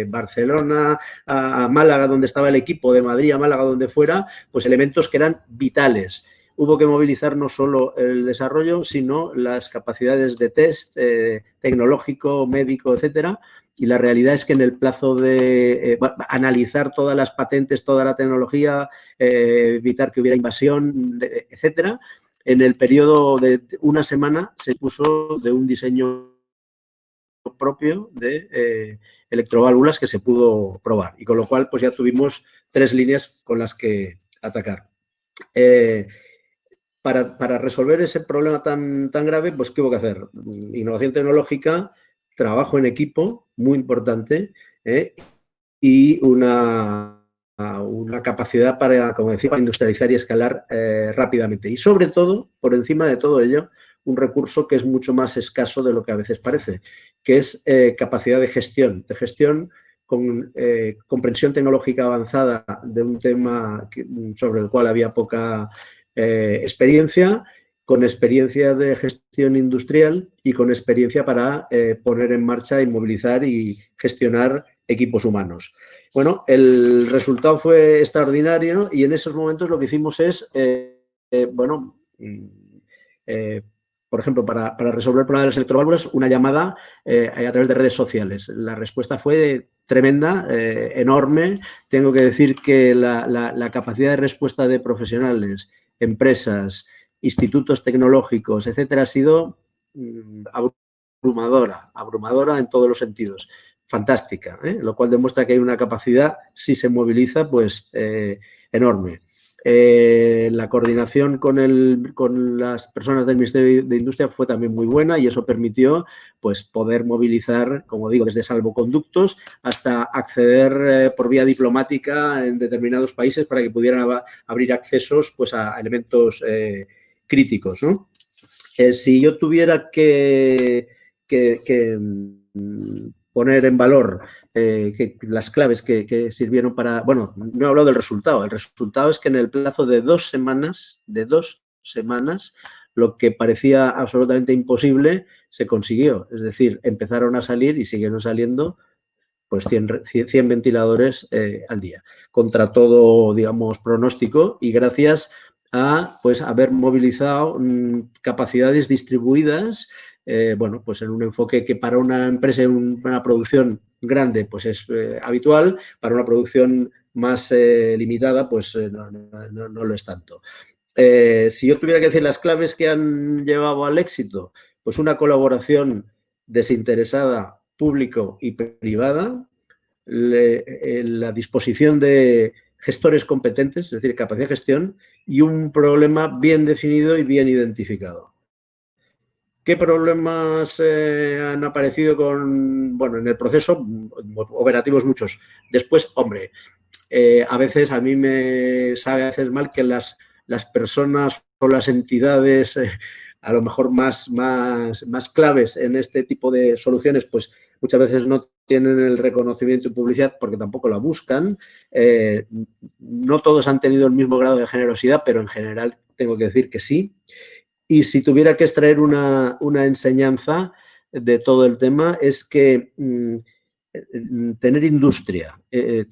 Barcelona a Málaga, donde estaba el equipo, de Madrid a Málaga, donde fuera, pues elementos que eran vitales. Hubo que movilizar no solo el desarrollo, sino las capacidades de test tecnológico, médico, etcétera. Y la realidad es que en el plazo de analizar todas las patentes, toda la tecnología, evitar que hubiera invasión, etcétera, en el periodo de una semana se puso de un diseño propio de electroválvulas que se pudo probar, y con lo cual pues ya tuvimos 3 líneas con las que atacar. Para resolver ese problema tan grave, pues ¿qué hubo que hacer? Innovación tecnológica, trabajo en equipo, muy importante, y una capacidad para, como decía, para industrializar y escalar rápidamente. Y sobre todo, por encima de todo ello, un recurso que es mucho más escaso de lo que a veces parece, que es capacidad de gestión con comprensión tecnológica avanzada de un tema sobre el cual había poca experiencia, con experiencia de gestión industrial y con experiencia para poner en marcha y movilizar y gestionar equipos humanos. Bueno, el resultado fue extraordinario y en esos momentos lo que hicimos es, por ejemplo, para resolver el problema de las electroválvulas, una llamada a través de redes sociales. La respuesta fue tremenda, enorme. Tengo que decir que la capacidad de respuesta de profesionales, empresas, institutos tecnológicos, etcétera, ha sido abrumadora en todos los sentidos. Fantástica, lo cual demuestra que hay una capacidad, si se moviliza, pues enorme. La coordinación con las personas del Ministerio de Industria fue también muy buena y eso permitió pues, poder movilizar, como digo, desde salvoconductos hasta acceder por vía diplomática en determinados países para que pudieran abrir accesos pues, a elementos críticos, ¿no? Si yo tuviera que poner en valor las claves que sirvieron para... Bueno, no he hablado del resultado. El resultado es que en el plazo de 2 semanas, lo que parecía absolutamente imposible se consiguió. Es decir, empezaron a salir y siguieron saliendo pues 100 ventiladores al día, contra todo, digamos, pronóstico y gracias a pues, haber movilizado capacidades distribuidas, bueno, pues en un enfoque que para una empresa en una producción grande pues es habitual, para una producción más limitada pues no lo es tanto. Si yo tuviera que decir las claves que han llevado al éxito, pues una colaboración desinteresada, público y privada, la disposición de gestores competentes, es decir, capacidad de gestión, y un problema bien definido y bien identificado. ¿Qué problemas han aparecido bueno, en el proceso? Operativos muchos. Después, hombre, a veces a mí me sabe hacer mal que las personas o las entidades a lo mejor más claves en este tipo de soluciones, pues muchas veces no tienen el reconocimiento y publicidad porque tampoco la buscan. No todos han tenido el mismo grado de generosidad, pero en general tengo que decir que sí. Y si tuviera que extraer una enseñanza de todo el tema es que tener industria,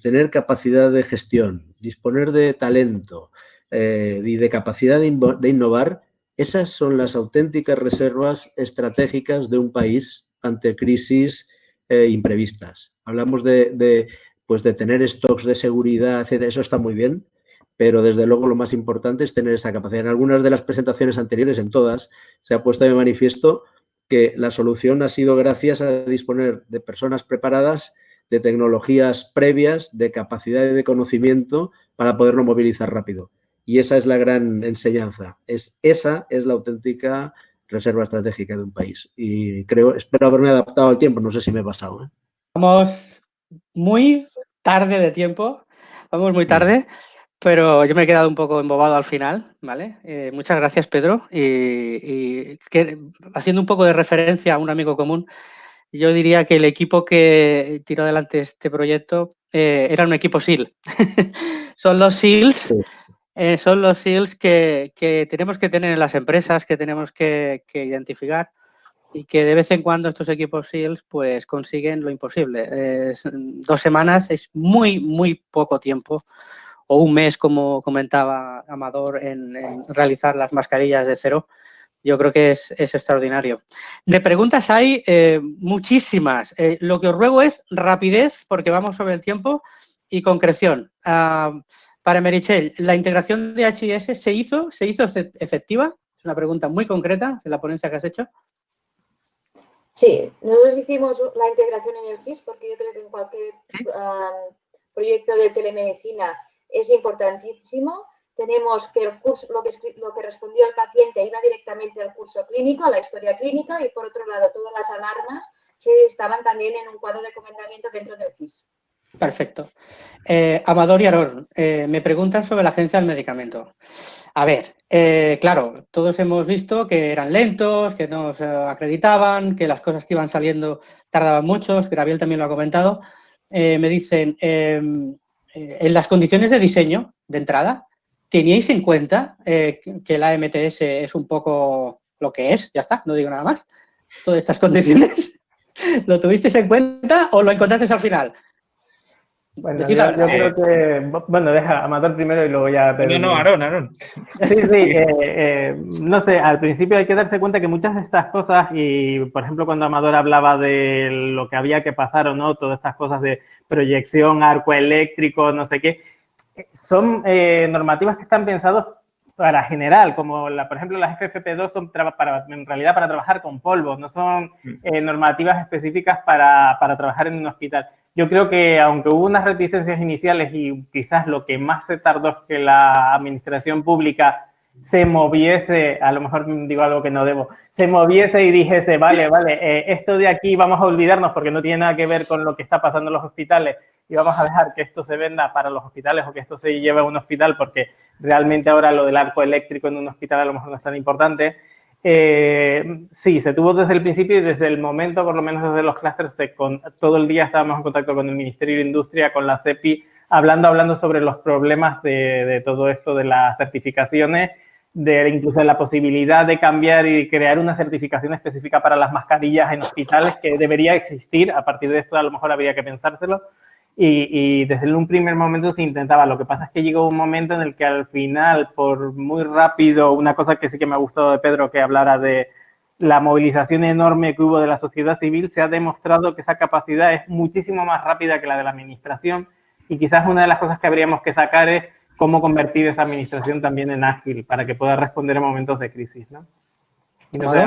tener capacidad de gestión, disponer de talento y de capacidad de innovar, esas son las auténticas reservas estratégicas de un país ante crisis imprevistas. Hablamos pues de tener stocks de seguridad, etcétera, eso está muy bien, pero desde luego lo más importante es tener esa capacidad. En algunas de las presentaciones anteriores, en todas, se ha puesto de manifiesto que la solución ha sido gracias a disponer de personas preparadas, de tecnologías previas, de capacidad y de conocimiento para poderlo movilizar rápido. Y esa es la gran enseñanza. Esa es la auténtica reserva estratégica de un país. Y espero haberme adaptado al tiempo. No sé si me he pasado, ¿eh? Vamos muy tarde de tiempo, vamos muy tarde, pero yo me he quedado un poco embobado al final, ¿vale? Muchas gracias, Pedro. Y haciendo un poco de referencia a un amigo común, yo diría que el equipo que tiró adelante este proyecto era un equipo SEAL. Son los SEALs. Son los SEALs que tenemos que tener en las empresas, que tenemos que identificar y que de vez en cuando estos equipos SEALs pues consiguen lo imposible. 2 semanas es muy, muy poco tiempo, o un mes, como comentaba Amador, en realizar las mascarillas de cero. Yo creo que es extraordinario. De preguntas hay muchísimas. Lo que os ruego es rapidez, porque vamos sobre el tiempo, y concreción. Para Meritxell, ¿la integración de HIS se hizo efectiva? Es una pregunta muy concreta de la ponencia que has hecho. Sí, nosotros hicimos la integración en el GIS porque yo creo que en cualquier proyecto de telemedicina es importantísimo. Tenemos que el curso, lo que respondió el paciente iba directamente al curso clínico, a la historia clínica, y por otro lado todas las alarmas estaban también en un cuadro de comandamiento dentro del GIS. Perfecto. Amador y Aarón, me preguntan sobre la Agencia del Medicamento. A ver, claro, todos hemos visto que eran lentos, que no se acreditaban, que las cosas que iban saliendo tardaban mucho, Gabriel también lo ha comentado. Me dicen, en las condiciones de diseño de entrada, ¿teníais en cuenta que la MTS es un poco lo que es? Ya está, no digo nada más. Todas estas condiciones, ¿lo tuvisteis en cuenta o lo encontrasteis al final? Bueno, yo creo que... Bueno, deja Amador primero y luego ya... No, Aarón. Sí, no sé, al principio hay que darse cuenta que muchas de estas cosas, y por ejemplo cuando Amador hablaba de lo que había que pasar o no, todas estas cosas de proyección, arco eléctrico, no sé qué, son normativas que están pensadas para general, como por ejemplo las FFP2 son en realidad para trabajar con polvos, no son normativas específicas para trabajar en un hospital. Yo creo que aunque hubo unas reticencias iniciales y quizás lo que más se tardó es que la administración pública se moviese, a lo mejor digo algo que no debo, se moviese y dijese, vale, esto de aquí vamos a olvidarnos porque no tiene nada que ver con lo que está pasando en los hospitales y vamos a dejar que esto se venda para los hospitales o que esto se lleve a un hospital porque realmente ahora lo del arco eléctrico en un hospital a lo mejor no es tan importante. Sí, se tuvo desde el principio y desde el momento, por lo menos desde los clústeres, todo el día estábamos en contacto con el Ministerio de Industria, con la CEPI, hablando sobre los problemas de todo esto de las certificaciones, incluso de la posibilidad de cambiar y crear una certificación específica para las mascarillas en hospitales que debería existir. A partir de esto a lo mejor habría que pensárselo. Y desde un primer momento se intentaba. Lo que pasa es que llegó un momento en el que al final, por muy rápido, una cosa que sí que me ha gustado de Pedro, que hablara de la movilización enorme que hubo de la sociedad civil, se ha demostrado que esa capacidad es muchísimo más rápida que la de la administración y quizás una de las cosas que habríamos que sacar es cómo convertir esa administración también en ágil para que pueda responder en momentos de crisis, ¿no? Y no sé,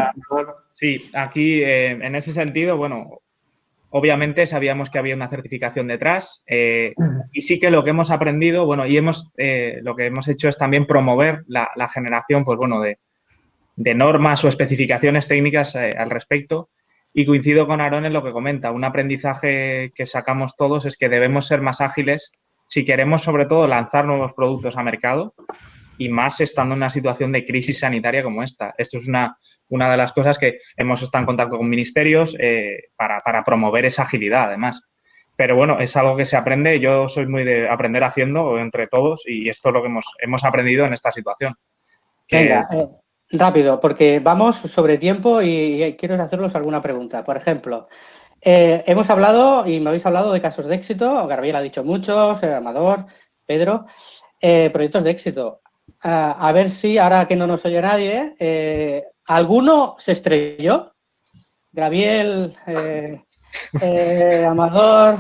sí, aquí en ese sentido, bueno, obviamente sabíamos que había una certificación detrás y sí que lo que hemos aprendido, bueno, y lo que hemos hecho es también promover la generación, pues bueno, de normas o especificaciones técnicas al respecto. Y coincido con Aarón en lo que comenta. Un aprendizaje que sacamos todos es que debemos ser más ágiles si queremos, sobre todo, lanzar nuevos productos a mercado y más estando en una situación de crisis sanitaria como esta. Esto es una de las cosas que hemos estado en contacto con ministerios para promover esa agilidad, además. Pero bueno, es algo que se aprende. Yo soy muy de aprender haciendo entre todos y esto es lo que hemos aprendido en esta situación. Venga, rápido, porque vamos sobre tiempo y quiero hacerles alguna pregunta. Por ejemplo, hemos hablado y me habéis hablado de casos de éxito. Gabriel ha dicho muchos, Amador, Pedro, proyectos de éxito. A ver si, ahora que no nos oye nadie, ¿alguno se estrelló? Gabriel, Amador,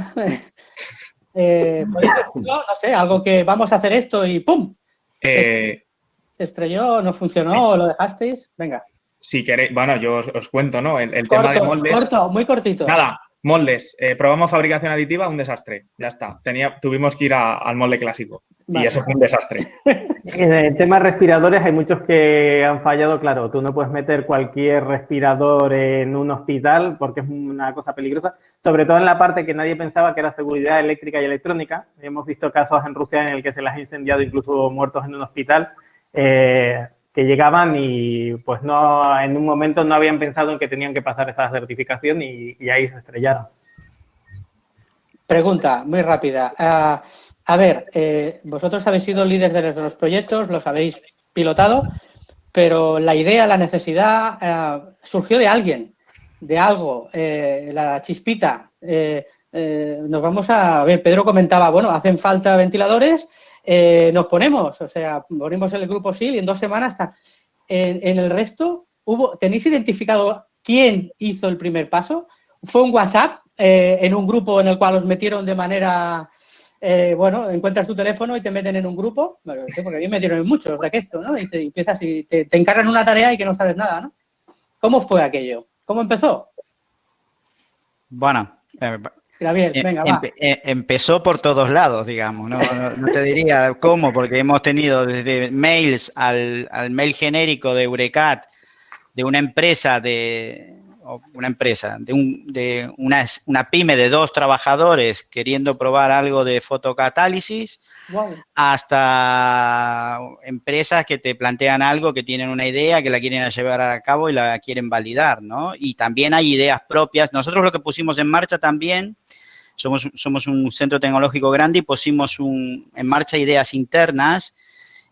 ¿podéis decirlo? No sé, algo que vamos a hacer esto y ¡pum! ¿Se estrelló? ¿No funcionó? Sí. ¿O lo dejasteis? Venga. Si queréis, bueno, yo os cuento, ¿no? El tema de moldes. Muy cortito. Nada, moldes. Probamos fabricación aditiva, un desastre. Ya está. Tuvimos que ir al molde clásico. Vale. Y eso fue un desastre. En el tema de respiradores hay muchos que han fallado. Claro, tú no puedes meter cualquier respirador en un hospital porque es una cosa peligrosa. Sobre todo en la parte que nadie pensaba que era seguridad eléctrica y electrónica. Hemos visto casos en Rusia en el que se las ha incendiado, incluso muertos en un hospital. Que llegaban y pues no, en un momento no habían pensado en que tenían que pasar esa certificación y ahí se estrellaron. Pregunta muy rápida. A ver, vosotros habéis sido líderes de los proyectos, los habéis pilotado, pero la idea, la necesidad surgió de alguien, de algo, la chispita. Nos vamos a ver, Pedro comentaba, bueno, hacen falta ventiladores. Nos ponemos, o sea, ponemos el grupo SIL y en 2 semanas está. En el resto, ¿tenéis identificado quién hizo el primer paso? ¿Fue un WhatsApp en un grupo en el cual os metieron de manera, bueno, encuentras tu teléfono y te meten en un grupo? Bueno, sí, porque a mí me metieron en muchos de esto, ¿no? Y te empiezas y te encargan una tarea y que no sabes nada, ¿no? ¿Cómo fue aquello? ¿Cómo empezó? Bueno, Gabriel, venga, va. Empezó por todos lados, digamos, no te diría cómo, porque hemos tenido desde mails al mail genérico de Eurecat, de una empresa, de una pyme de 2 trabajadores queriendo probar algo de fotocatálisis, wow, hasta empresas que te plantean algo, que tienen una idea, que la quieren llevar a cabo y la quieren validar, ¿no? Y también hay ideas propias. Nosotros lo que pusimos en marcha también, somos un centro tecnológico grande y pusimos en marcha ideas internas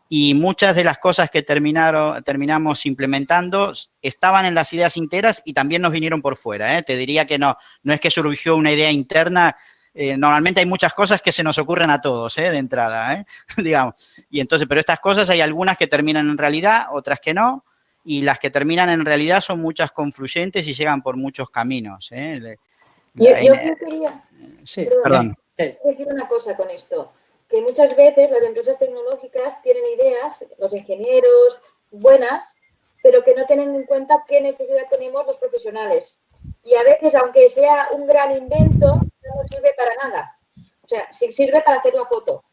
y muchas de las cosas que terminamos implementando estaban en las ideas internas y también nos vinieron por fuera, ¿eh? Te diría que no es que surgió una idea interna. Normalmente hay muchas cosas que se nos ocurren a todos, de entrada, digamos. Y entonces, pero estas cosas hay algunas que terminan en realidad, otras que no, y las que terminan en realidad son muchas confluyentes y llegan por muchos caminos, Yo quería, sí, perdón. Decir una cosa con esto, que muchas veces las empresas tecnológicas tienen ideas, los ingenieros, buenas, pero que no tienen en cuenta qué necesidad tenemos los profesionales. Y a veces, aunque sea un gran invento, no sirve para nada. O sea, sí sirve para hacer la foto,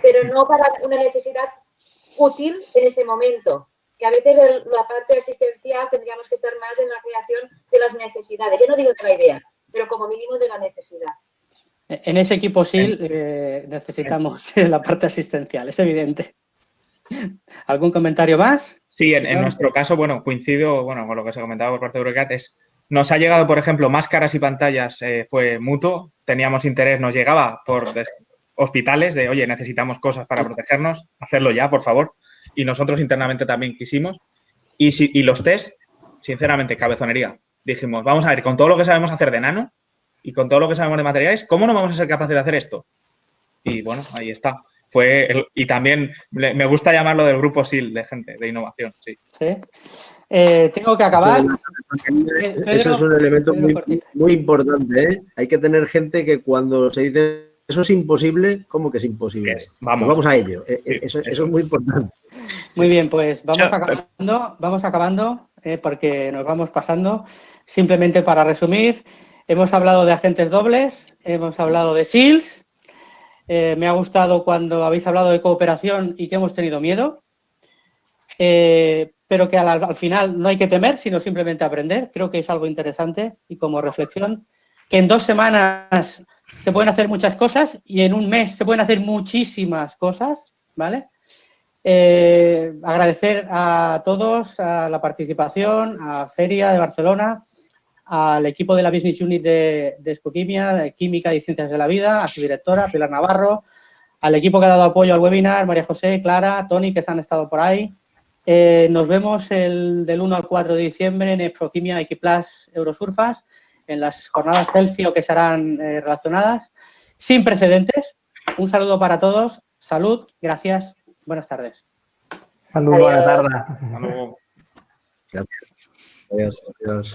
pero no para una necesidad útil en ese momento. Que a veces la parte asistencial tendríamos que estar más en la creación de las necesidades. Yo no digo de la idea, pero como mínimo de la necesidad. En ese equipo SIL necesitamos la parte asistencial, es evidente. ¿Algún comentario más? Sí, en nuestro caso, bueno, coincido con lo que se comentaba por parte de Eurecat. Nos ha llegado, por ejemplo, máscaras y pantallas, fue mutuo. Teníamos interés, nos llegaba por hospitales de, oye, necesitamos cosas para protegernos, hacerlo ya, por favor. Y nosotros internamente también quisimos. Y los test, sinceramente, cabezonería. Dijimos, vamos a ver, con todo lo que sabemos hacer de nano y con todo lo que sabemos de materiales, ¿cómo no vamos a ser capaces de hacer esto? Y bueno, ahí está. Y también me gusta llamarlo del grupo SIL de gente, de innovación, sí. Sí. Tengo que acabar. Eso es un elemento muy importante, ¿eh? Hay que tener gente que cuando se dice eso es imposible, ¿cómo que es imposible? Vamos a ello. Sí, eso es muy importante. Muy bien, pues vamos acabando porque nos vamos pasando. Simplemente para resumir, hemos hablado de agentes dobles, hemos hablado de SILs. Me ha gustado cuando habéis hablado de cooperación y que hemos tenido miedo. Pero que al final no hay que temer, sino simplemente aprender. Creo que es algo interesante y como reflexión, que en 2 semanas se pueden hacer muchas cosas y en un mes se pueden hacer muchísimas cosas, ¿vale? Agradecer a todos, a la participación, a Feria de Barcelona, al equipo de la Business Unit de Escoquimia, de Química y Ciencias de la Vida, a su directora, Pilar Navarro, al equipo que ha dado apoyo al webinar, María José, Clara, Tony, que se han estado por ahí. Nos vemos del 1 al 4 de diciembre en Expoquimia Equiplus Eurosurfas, en las jornadas Celcio que serán relacionadas, sin precedentes. Un saludo para todos, salud, gracias, buenas tardes. Salud, buenas tardes. Hasta luego. Adiós.